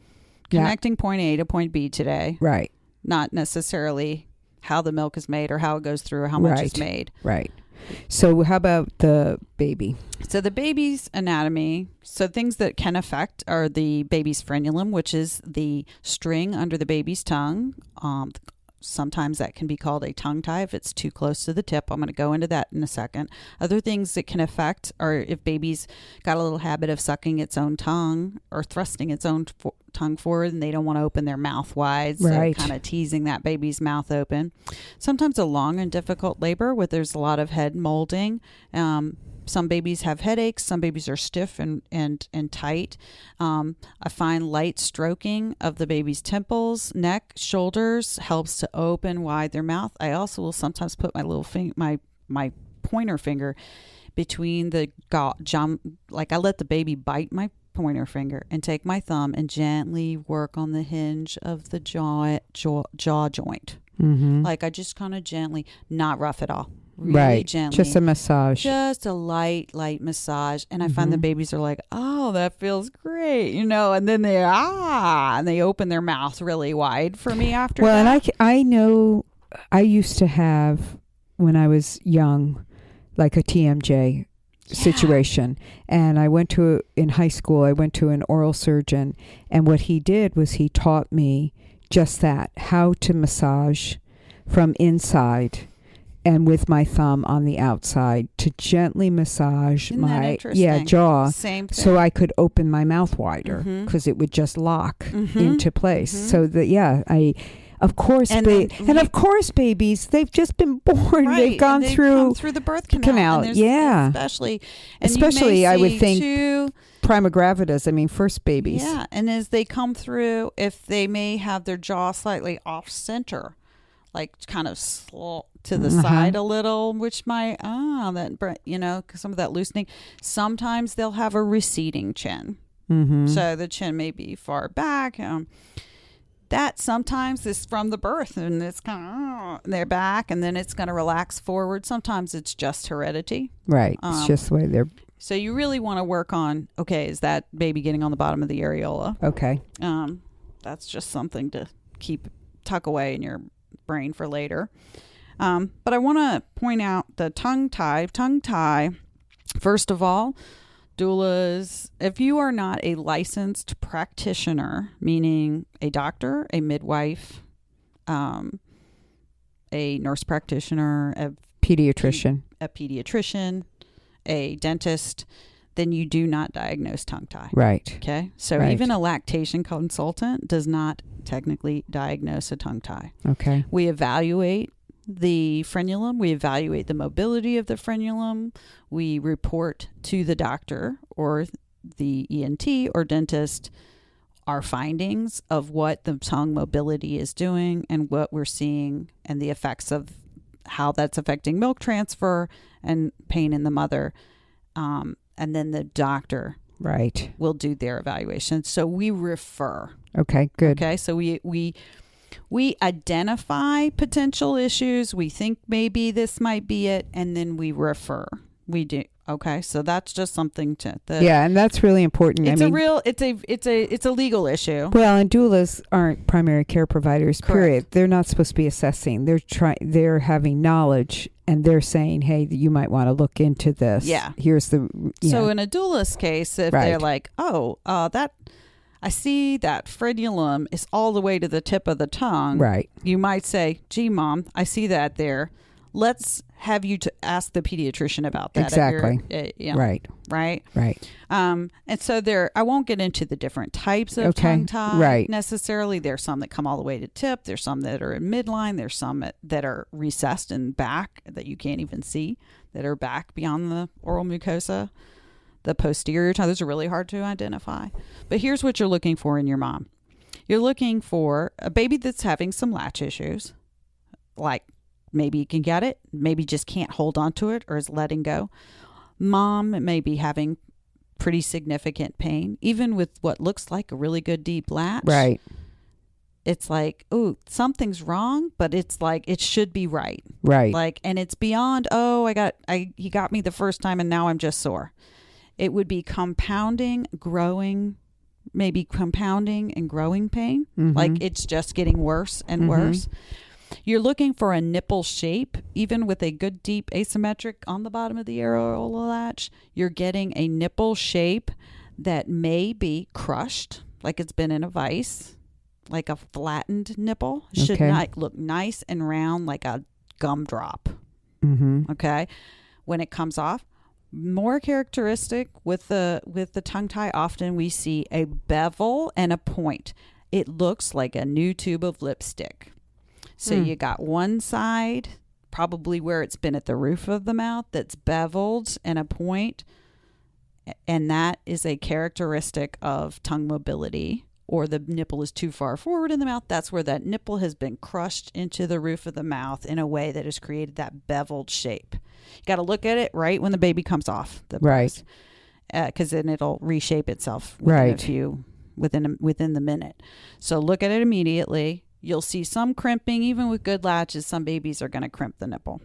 connecting point A to point B today. Right. Not necessarily how the milk is made or how it goes through or how much is made. Right. So how about the baby? So the baby's anatomy, so things that can affect are the baby's frenulum, which is the string under the baby's tongue. Sometimes that can be called a tongue tie if it's too close to the tip. I'm going to go into that in a second. Other things that can affect are if baby's got a little habit of sucking its own tongue or thrusting its own tongue forward and they don't want to open their mouth wide. So Right. kind of teasing that baby's mouth open. Sometimes a long and difficult labor where there's a lot of head molding. Some babies have headaches. Some babies are stiff and tight. I find light stroking of the baby's temples, neck, shoulders helps to open wide their mouth. I also will sometimes put my little my pointer finger between the like I let the baby bite my pointer finger and take my thumb and gently work on the hinge of the jaw joint. Mm-hmm. Like I just kind of gently, not rough at all. Really gently. Just a massage. Just a light massage. And I find the babies are like, oh, that feels great, and then and they open their mouth really wide for me after that. And I know I used to have, when I was young, like a TMJ situation. And in high school, I went to an oral surgeon. And what he did was he taught me just that, how to massage from inside and with my thumb on the outside to gently massage my jaw. Same thing. So I could open my mouth wider because it would just lock into place. So that, of course, of course, babies, they've just been born. Right. They've gone through the birth canal. Especially I would think prima gravidas, first babies. Yeah. And as they come through, if they may have their jaw slightly off center, like kind of to the side a little, which might, some of that loosening. Sometimes they'll have a receding chin. Mm-hmm. So the chin may be far back. That sometimes is from the birth and it's kind of, they're back and then it's going to relax forward. Sometimes it's just heredity. Right. It's just the way they're. So you really want to work on, is that baby getting on the bottom of the areola? Okay. That's just something to tuck away in your brain for later. But I want to point out the tongue tie. First of all, doulas, if you are not a licensed practitioner, meaning a doctor, a midwife, a nurse practitioner, a pediatrician, a dentist, then you do not diagnose tongue tie. Right. Okay. So even a lactation consultant does not technically diagnose a tongue tie. Okay. We evaluate the frenulum. We evaluate the mobility of the frenulum. We report to the doctor or the ENT or dentist our findings of what the tongue mobility is doing and what we're seeing and the effects of how that's affecting milk transfer and pain in the mother. And then the doctor will do their evaluation. So we refer. Okay, good. Okay, so we identify potential issues. We think maybe this might be it, and then we refer. We do. Okay, so that's just something and that's really important. It's a legal issue. Well, and doulas aren't primary care providers. Correct. Period. They're not supposed to be assessing. They're having knowledge, and they're saying, "Hey, you might want to look into this." Yeah. Here's the. So in a doula's case, if they're like, that. I see that frenulum is all the way to the tip of the tongue. Right. You might say, gee, Mom, I see that there. Let's have you to ask the pediatrician about that. Exactly. Right. Right. And so I won't get into the different types of tongue tie necessarily. There's some that come all the way to tip. There's some that are in midline. There's some that are recessed and back that you can't even see, that are back beyond the oral mucosa. The posterior tongue, those are really hard to identify. But here's what you're looking for in your mom. You're looking for a baby that's having some latch issues, like maybe you can get it, maybe just can't hold on to it or is letting go. Mom may be having pretty significant pain, even with what looks like a really good deep latch. Right. It's like, ooh, something's wrong, but it's like it should be right. Right. Like, and it's beyond, he got me the first time and now I'm just sore. It would be compounding and growing pain. Mm-hmm. Like it's just getting worse and worse. You're looking for a nipple shape, even with a good deep asymmetric on the bottom of the areola latch. You're getting a nipple shape that may be crushed, like it's been in a vise, like a flattened nipple. Should not look nice and round like a gumdrop. Mm-hmm. Okay. When it comes off, More characteristic with the tongue tie, often we see a bevel and a point. It looks like a new tube of lipstick. So you got one side, probably where it's been at the roof of the mouth, that's beveled and a point. And that is a characteristic of tongue mobility, or the nipple is too far forward in the mouth. That's where that nipple has been crushed into the roof of the mouth in a way that has created that beveled shape. You got to look at it right when the baby comes off the breast, because then it'll reshape itself within the minute. So look at it immediately. You'll see some crimping. Even with good latches, some babies are going to crimp the nipple.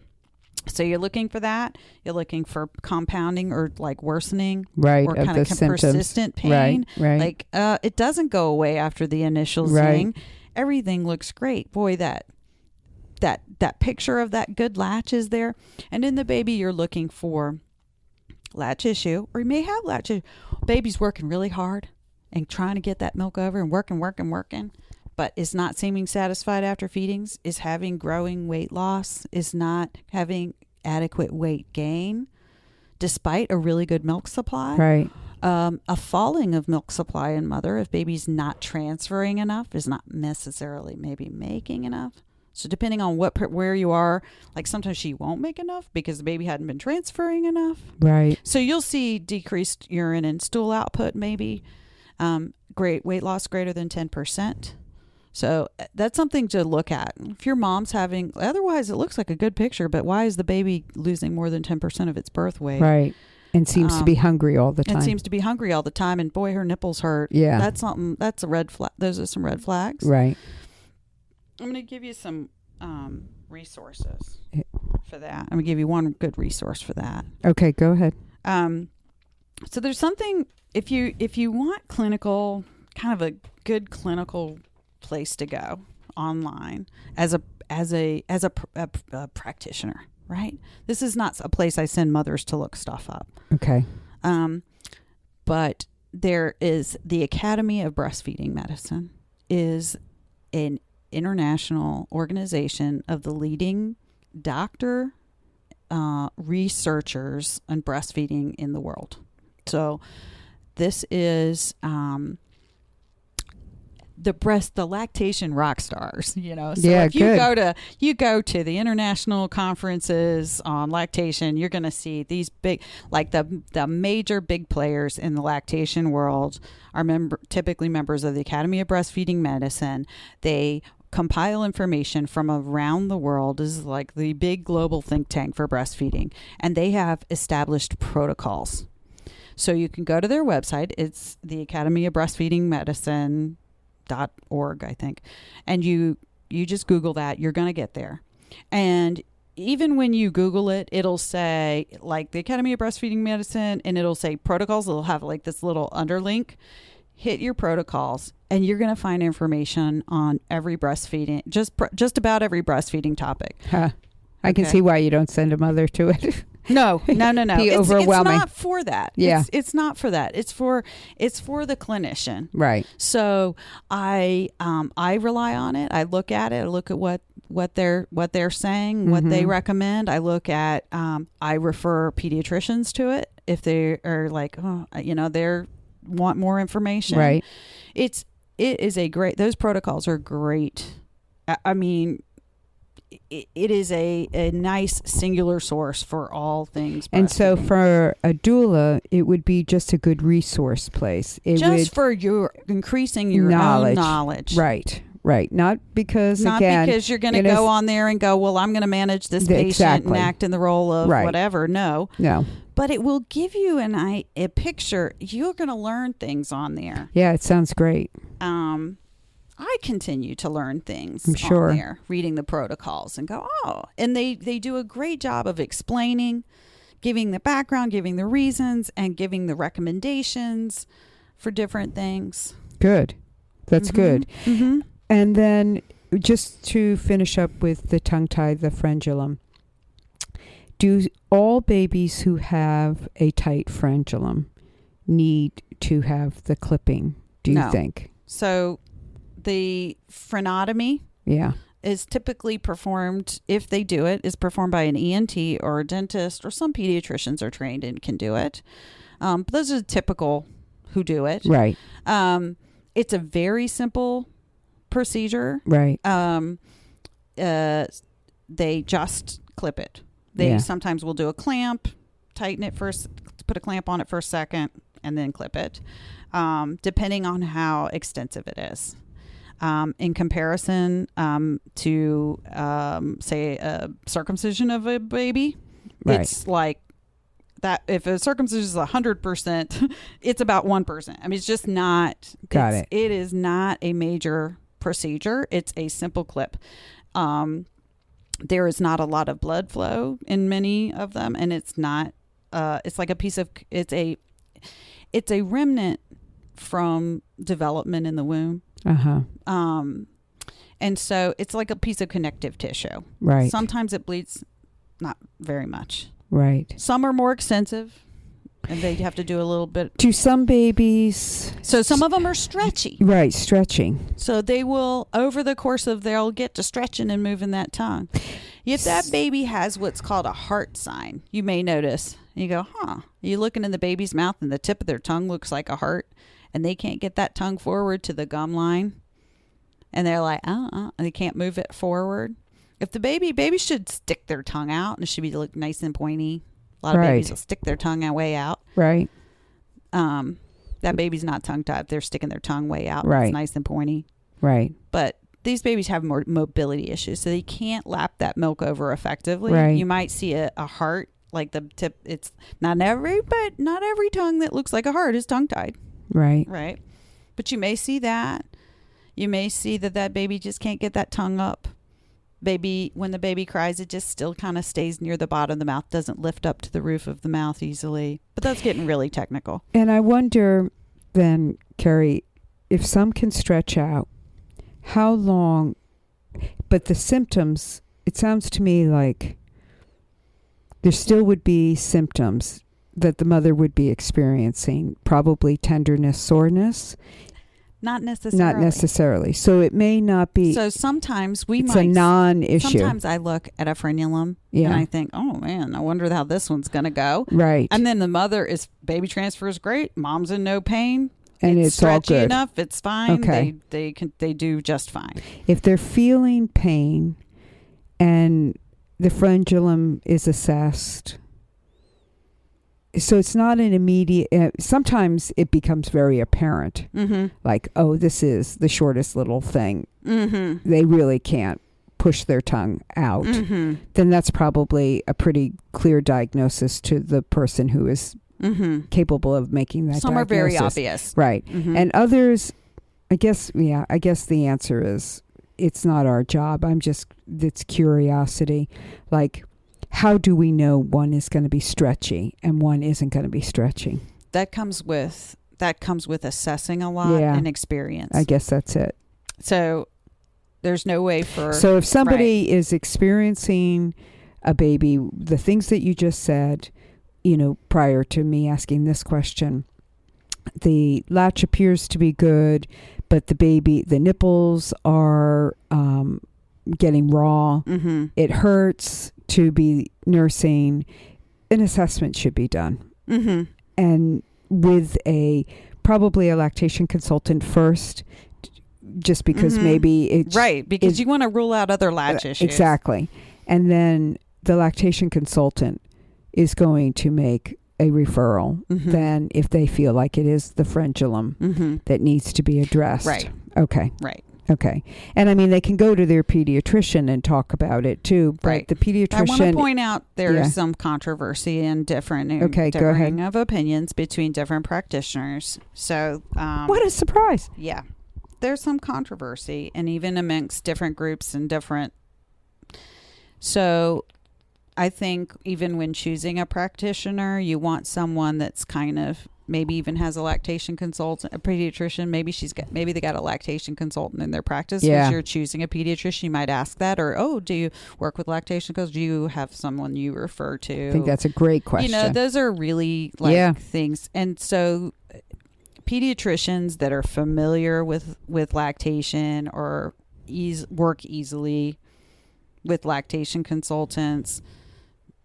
So you're looking for that. You're looking for compounding or like worsening, right, or kind of persistent pain. Right. Like it doesn't go away after the initial zing. Everything looks great. Boy, that picture of that good latch is there. And in the baby, you're looking for latch issue, or you may have latch issue. Baby's working really hard and trying to get that milk over and working, but is not seeming satisfied after feedings, is having growing weight loss, is not having adequate weight gain, despite a really good milk supply. Right. A falling of milk supply in mother, if baby's not transferring enough, is not necessarily maybe making enough. So depending on where you are, like sometimes she won't make enough because the baby hadn't been transferring enough. Right. So you'll see decreased urine and stool output, maybe great weight loss greater than 10%. So that's something to look at. If your mom's having, otherwise it looks like a good picture, but why is the baby losing more than 10% of its birth weight? Right. And seems to be hungry all the time. And seems to be hungry all the time. And boy, her nipples hurt. Yeah. That's something, that's a red flag. Those are some red flags. Right. I'm going to give you some resources for that. I'm going to give you one good resource for that. Okay, go ahead. So there's something, if you want clinical, kind of a good clinical place to go online as a practitioner, right? This is not a place I send mothers to look stuff up. Okay. But there is the Academy of Breastfeeding Medicine, is an international organization of the leading doctor researchers on breastfeeding in the world. So this is the lactation rock stars, So if you go to the international conferences on lactation, you're going to see these big, like the major big players in the lactation world are typically members of the Academy of Breastfeeding Medicine. They compile information from around the world. This is like the big global think tank for breastfeeding, and they have established protocols. So you can go to their website. It's the Academy of Breastfeeding Medicine .org, I think. And you just Google that, you're going to get there. And even when you Google it, it'll say like the Academy of Breastfeeding Medicine, and it'll say protocols. It'll have like this little underlink. Hit your protocols, and you're going to find information on every breastfeeding, just about every breastfeeding topic. Huh. I can see why you don't send a mother to it. No. Be overwhelming. It's not for that. Yeah. It's not for that. It's for the clinician. Right. So I rely on it. I look at it. I look at what they're saying, what they recommend. I look at, I refer pediatricians to it if they are like, they're want more information. Right. It is those protocols are great. I mean, it is a nice singular source for all things. And so for a doula, it would be just a good resource place. For your increasing your own knowledge. Right. Not because you're going to go on there and go, well, I'm going to manage this patient and act in the role of whatever. No. But it will give you a picture. You're going to learn things on there. Yeah, it sounds great. I continue to learn things I'm sure. on there, reading the protocols and go, and they do a great job of explaining, giving the background, giving the reasons, and giving the recommendations for different things. Good. That's good. Mm-hmm. And then just to finish up with the tongue tie, the frenulum, do all babies who have a tight frenulum need to have the clipping, do you think? So the frenotomy is typically performed, if they do it, is performed by an ENT or a dentist, or some pediatricians are trained and can do it. But those are the typical who do it. Right. It's a very simple procedure. Right. They just clip it. They sometimes will do a clamp, tighten it first, put a clamp on it for a second, and then clip it, depending on how extensive it is. In comparison to, say, a circumcision of a baby, it's like that. If a circumcision is 100%, it's about 1%. I mean, it's just not. It is not a major procedure. It's a simple clip. There is not a lot of blood flow in many of them, and it's not. It's like a piece of. It's a remnant from development in the womb. And so it's like a piece of connective tissue. Right. Sometimes it bleeds, not very much. Right. Some are more extensive, and they have to do a little bit. To some babies. So some of them are stretchy. Right, stretching. So they will, over the course of, they'll get to stretching and moving that tongue. If that baby has what's called a heart sign, you may notice, you go, you're looking in the baby's mouth and the tip of their tongue looks like a heart, and they can't get that tongue forward to the gum line. And they're like, and they can't move it forward. If the baby should stick their tongue out, and it should be look nice and pointy. A lot of babies will stick their tongue way out. Right. That baby's not tongue tied. They're sticking their tongue way out. Right. It's nice and pointy. Right. But these babies have more mobility issues, so they can't lap that milk over effectively. Right. You might see a heart, like the tip. It's not every tongue that looks like a heart is tongue tied. Right. Right. But you may see that. You may see that baby just can't get that tongue up. When the baby cries, it just still kind of stays near the bottom of the mouth, doesn't lift up to the roof of the mouth easily. But that's getting really technical. And I wonder then, Cary, if some can stretch out, how long, but the symptoms, it sounds to me like there still would be symptoms that the mother would be experiencing, probably tenderness, soreness. Not necessarily. So it may not be. So sometimes it's a non-issue. Sometimes I look at a frenulum and I think, oh man, I wonder how this one's going to go. Right. And then the mother baby transfer is great. Mom's in no pain. And it's all good. Enough. It's fine. Okay. They do just fine. If they're feeling pain and the frenulum is assessed, so it's not an immediate, sometimes it becomes very apparent. Mm-hmm. Like, oh, this is the shortest little thing. Mm-hmm. They really can't push their tongue out. Mm-hmm. Then that's probably a pretty clear diagnosis to the person who is capable of making that Some diagnosis. Are very obvious. Right. Mm-hmm. And others, I guess the answer is it's not our job. It's curiosity. Like, how do we know one is going to be stretchy and one isn't going to be stretchy? That comes with assessing a lot and experience. I guess that's it. So there's no way for... So if somebody is experiencing a baby, the things that you just said, prior to me asking this question, the latch appears to be good, but the nipples are getting raw. Mm-hmm. It hurts to be nursing, an assessment should be done. Mm-hmm. And with probably a lactation consultant first, just because maybe it's... Right, because you want to rule out other latch issues. Exactly. And then the lactation consultant is going to make a referral then if they feel like it is the frenulum that needs to be addressed. Right. Okay. Right. Okay. And I mean, they can go to their pediatrician and talk about it too, but the pediatrician... I want to point out there is some controversy and differing of opinions between different practitioners. So... what a surprise. Yeah. There's some controversy, and even amongst different groups and different... So I think even when choosing a practitioner, you want someone that's kind of... maybe even has a lactation consultant, a pediatrician. Maybe they got a lactation consultant in their practice. As you're choosing a pediatrician, you might ask that, or do you work with lactation coaches? Do you have someone you refer to? I think that's a great question. Those are really things. And so pediatricians that are familiar with lactation or work easily with lactation consultants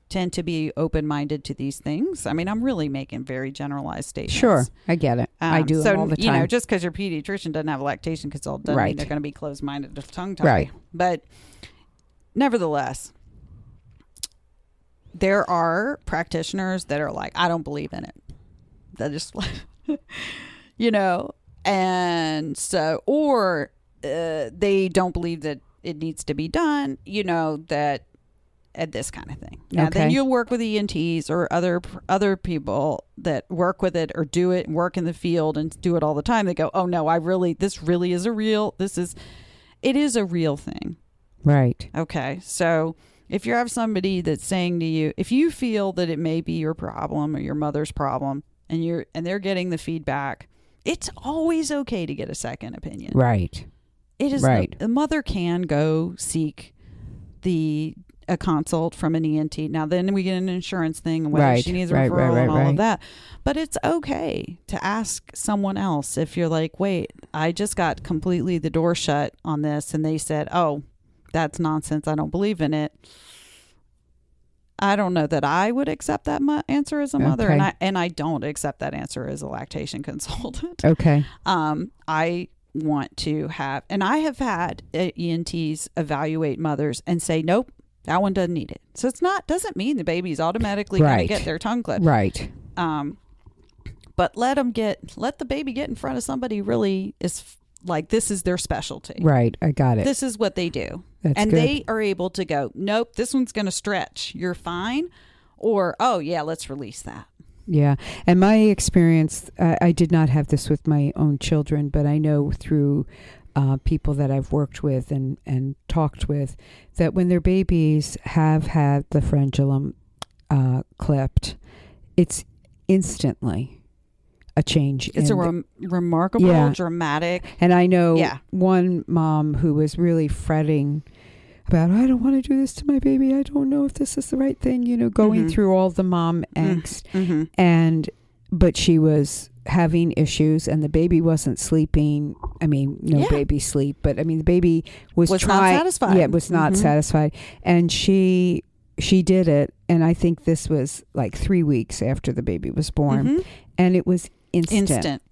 tend to be open-minded to these things. I mean, I'm really making very generalized statements. Sure, I get it. I do them all the time. Just because your pediatrician doesn't have a lactation consultant doesn't mean they're going to be closed-minded to tongue-tied. Right. But nevertheless, there are practitioners that are like, I don't believe in it. That just, and so, or they don't believe that it needs to be done, that at this kind of thing. Now, then you'll work with ENTs or other people that work with it or do it and work in the field and do it all the time. They go, oh no, this really is it is a real thing. Right. Okay. So if you have somebody that's saying to you, if you feel that it may be your problem or your mother's problem and they're getting the feedback, it's always okay to get a second opinion. Right. It is right. The mother can go seek a consult from an ENT. Now, then we get an insurance thing and whether she needs a referral and all of that. But it's okay to ask someone else if you're like, wait, I just got completely the door shut on this. And they said, oh, that's nonsense. I don't believe in it. I don't know that I would accept that answer as a mother. And I don't accept that answer as a lactation consultant. Okay. I want to have, and I have had ENTs evaluate mothers and say, nope, that one doesn't need it. So doesn't mean the baby's automatically going to get their tongue clipped. Right. But let the baby get in front of somebody really is like, this is their specialty. Right. I got it. This is what they do. That's and good. They are able to go, nope, this one's going to stretch. You're fine. Or, oh yeah, let's release that. Yeah. And my experience, I did not have this with my own children, but I know through people that I've worked with and talked with that when their babies have had the frenulum clipped, it's instantly a change. It's a remarkable, dramatic. And I know one mom who was really fretting about, I don't want to do this to my baby. I don't know if this is the right thing, going through all the mom angst. Mm-hmm. But she was having issues and the baby wasn't sleeping. I mean, baby sleep, but I mean, the baby was not satisfied. Yeah, was not satisfied. And she did it. And I think this was like 3 weeks after the baby was born. And it was instant.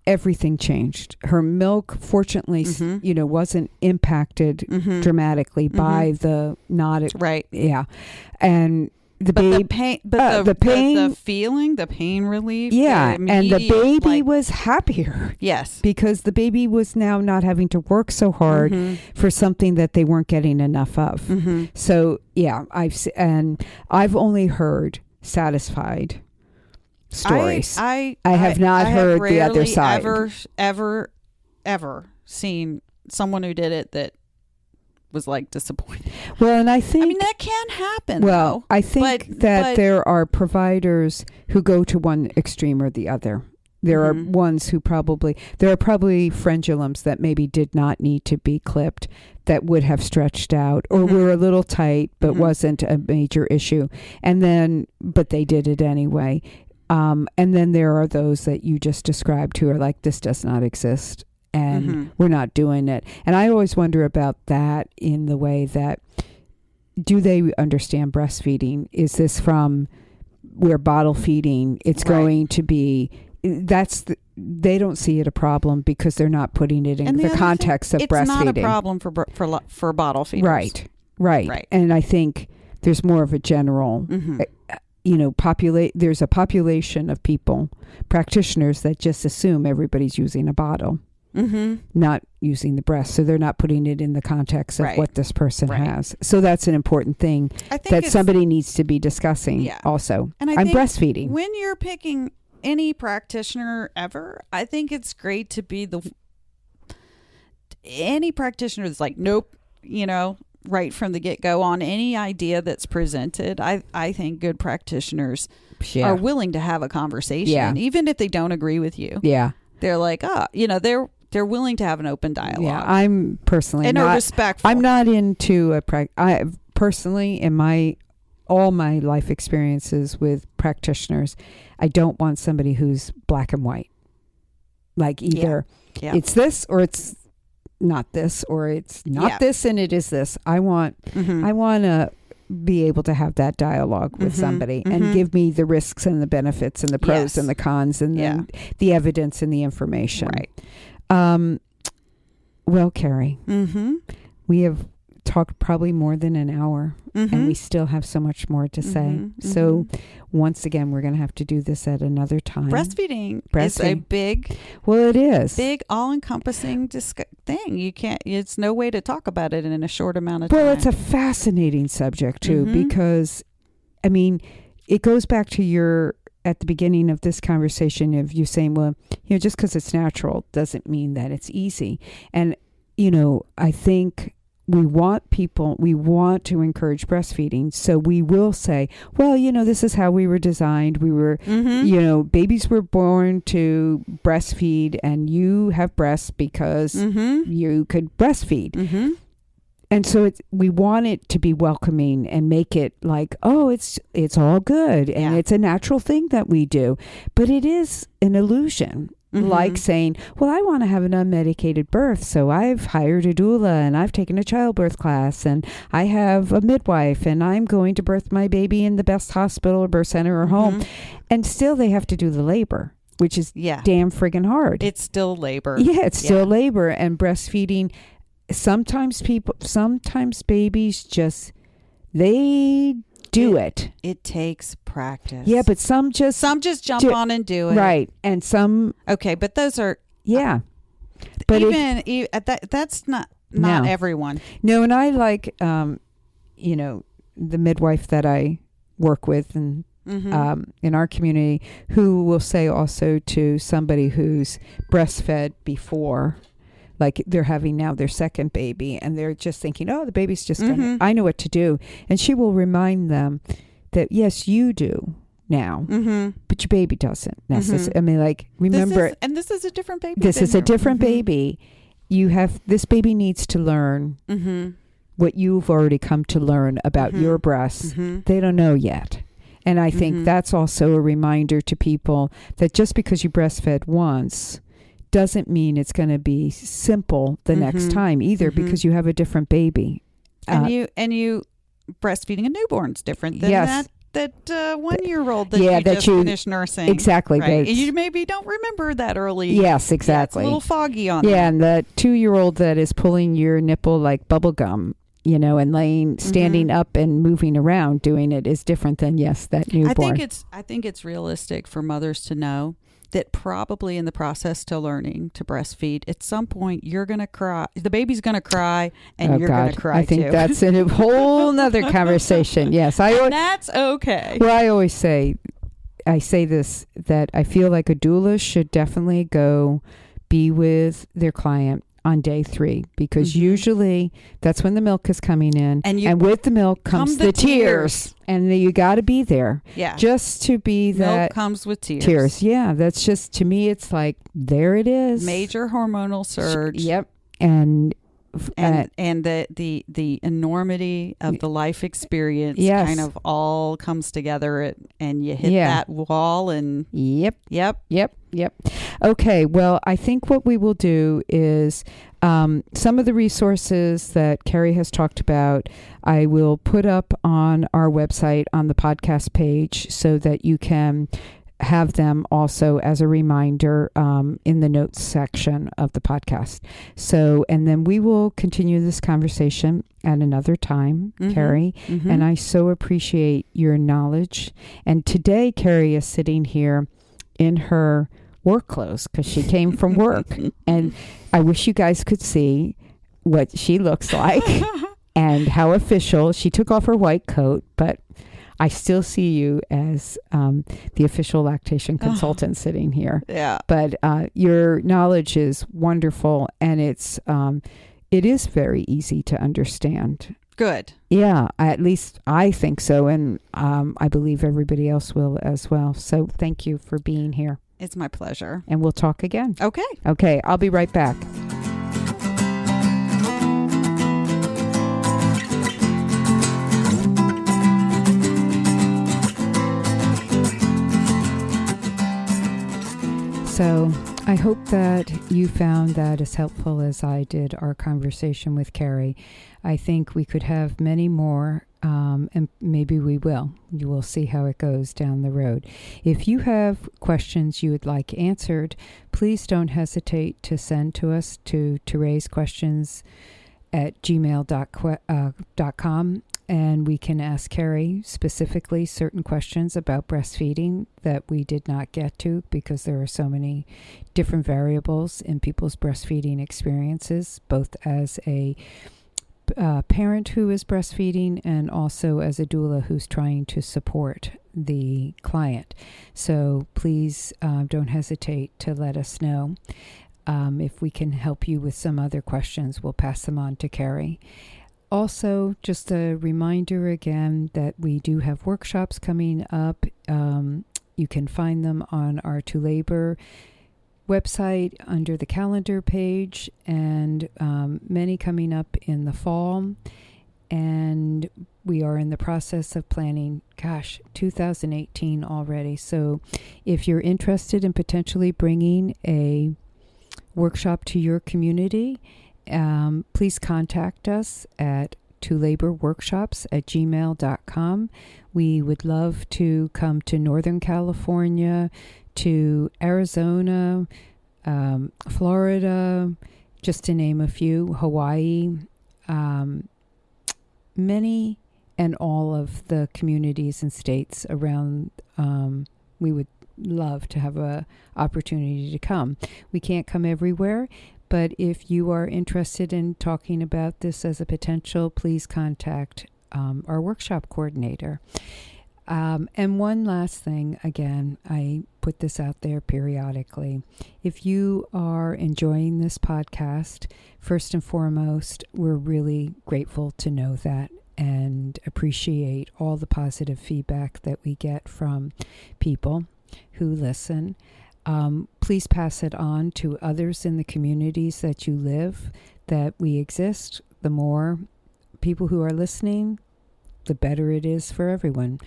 Everything changed. Her milk, fortunately, wasn't impacted dramatically by the not. Right. Yeah. And the pain, the feeling, the pain relief. Yeah. And the baby was happier. Yes. Because the baby was now not having to work so hard for something that they weren't getting enough of. So, yeah, I've only heard satisfied stories. I have not heard the other side. Ever seen someone who did it that was like disappointed. Well, and I think that can happen. Well, though. I think that there are providers who go to one extreme or the other. There are ones who there are probably frenulums that maybe did not need to be clipped that would have stretched out or were a little tight but wasn't a major issue. But they did it anyway. And then there are those that you just described who are like, this does not exist and we're not doing it. And I always wonder about that in the way that, do they understand breastfeeding? Is this from where bottle feeding, it's going to be, they don't see it a problem because they're not putting it in the context of breastfeeding. It's not a problem for bottle feeders. Right. And I think there's more of a general... there's a population of people, practitioners that just assume everybody's using a bottle, not using the breast. So they're not putting it in the context of what this person has. So that's an important thing that somebody needs to be discussing also. And I'm breastfeeding. When you're picking any practitioner ever, I think it's great to be any practitioner that's like, nope, right from the get-go on any idea that's presented. I think good practitioners are willing to have a conversation, even if they don't agree with you. Yeah, they're like, they're willing to have an open dialogue. Yeah, I'm personally not respectful. I'm not into I personally, in all my life experiences with practitioners, I don't want somebody who's black and white. Like either it's this or it's not this, or it's not this and it is this. I want to be able to have that dialogue with somebody and give me the risks and the benefits and the pros and the cons and then the evidence and the information. Right. Well, Cary, we have talked probably more than an hour and we still have so much more to say. So once again, we're going to have to do this at another time. Breastfeeding is a big, it is big all-encompassing thing. You can't, it's no way to talk about it in a short amount of time. Well, it's a fascinating subject too, because I mean, it goes back to at the beginning of this conversation of you saying, well, just because it's natural doesn't mean that it's easy. And, I think we want to encourage breastfeeding. So we will say, well, this is how we were designed. We were, babies were born to breastfeed and you have breasts because you could breastfeed. And so we want it to be welcoming and make it like, oh, it's all good. And it's a natural thing that we do. But it is an illusion. Like saying, well, I want to have an unmedicated birth, so I've hired a doula and I've taken a childbirth class and I have a midwife and I'm going to birth my baby in the best hospital or birth center or home. And still they have to do the labor, which is damn friggin' hard. It's still labor. Yeah, it's still labor. And breastfeeding, sometimes babies just, they do it. It takes practice. Yeah, but some just jump on and do it. Right. And some but those are but that's not everyone. No, and I like the midwife that I work with and in our community who will say also to somebody who's breastfed before, like they're having now their second baby and they're just thinking, oh, the baby's just gonna, I know what to do. And she will remind them that, yes, you do now, but your baby doesn't necessarily. I mean, like, remember. This is a different baby. This is a different baby. This baby needs to learn what you've already come to learn about your breasts. They don't know yet. And I think that's also a reminder to people that just because you breastfed once doesn't mean it's going to be simple the next time either, because you have a different baby. And you breastfeeding a newborn's different than that 1-year-old that you just finished nursing. Exactly. Right? And you maybe don't remember that early. Yes, exactly. Yeah, it's a little foggy on that. And the 2-year-old that is pulling your nipple like bubble gum, and standing up and moving around doing it is different than, that newborn. I think it's realistic for mothers to know that probably in the process to learning to breastfeed, at some point you're going to cry. The baby's going to cry and you're going to cry too. I think that's a whole nother conversation. Yes. And that's okay. Well, I say this, that I feel like a doula should definitely go be with their client on day 3, because usually that's when the milk is coming in, and with the milk comes the tears, and you got to be there. Yeah, just to be that. Milk comes with tears. Yeah, that's just, to me, it's like, there it is. Major hormonal surge. Yep, and the enormity of the life experience kind of all comes together, and you hit that wall, and Yep. Okay. Well, I think what we will do is some of the resources that Cary has talked about, I will put up on our website on the podcast page so that you can have them also as a reminder in the notes section of the podcast. So, and then we will continue this conversation at another time, Cary. And I so appreciate your knowledge. And today, Cary is sitting here in her work clothes because she came from work. And I wish you guys could see what she looks like and how official. She took off her white coat, but I still see you as the official lactation consultant sitting here. Yeah. But your knowledge is wonderful, and it is very easy to understand. Good. Yeah, at least I think so, and I believe everybody else will as well. So thank you for being here. It's my pleasure. And we'll talk again. Okay, I'll be right back. So I hope that you found that as helpful as I did our conversation with Cary. I think we could have many more, and maybe we will. You will see how it goes down the road. If you have questions you would like answered, please don't hesitate to send to us to ToRAISEquestions@gmail.com. And we can ask Cary specifically certain questions about breastfeeding that we did not get to because there are so many different variables in people's breastfeeding experiences, both as a parent who is breastfeeding and also as a doula who's trying to support the client. So please don't hesitate to let us know. If we can help you with some other questions, we'll pass them on to Cary. Also, just a reminder again that we do have workshops coming up. You can find them on our ToLabor website under the calendar page, and many coming up in the fall. And we are in the process of planning, 2018 already. So if you're interested in potentially bringing a workshop to your community, please contact us at tolaborworkshops@gmail.com. We would love to come to Northern California, to Arizona, Florida, just to name a few, Hawaii, many and all of the communities and states around. We would love to have an opportunity to come. We can't come everywhere, but if you are interested in talking about this as a potential, please contact our workshop coordinator. And one last thing, again, I put this out there periodically. If you are enjoying this podcast, first and foremost, we're really grateful to know that and appreciate all the positive feedback that we get from people who listen. Please pass it on to others in the communities that you live, that we exist. The more people who are listening, the better it is for everyone.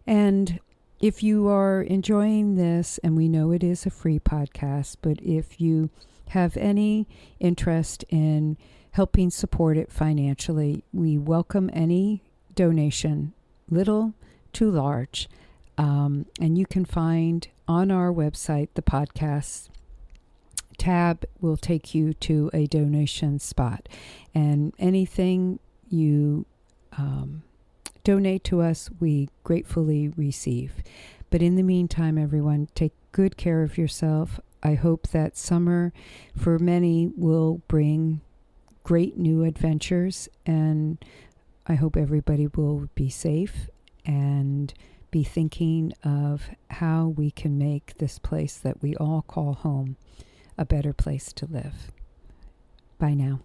And if you are enjoying this, and we know it is a free podcast, but if you have any interest in helping support it financially, we welcome any donation, little to large. And you can find on our website, the podcast tab will take you to a donation spot. And anything you donate to us, we gratefully receive. But in the meantime, everyone, take good care of yourself. I hope that summer for many will bring great new adventures, and I hope everybody will be safe and be thinking of how we can make this place that we all call home a better place to live. Bye now.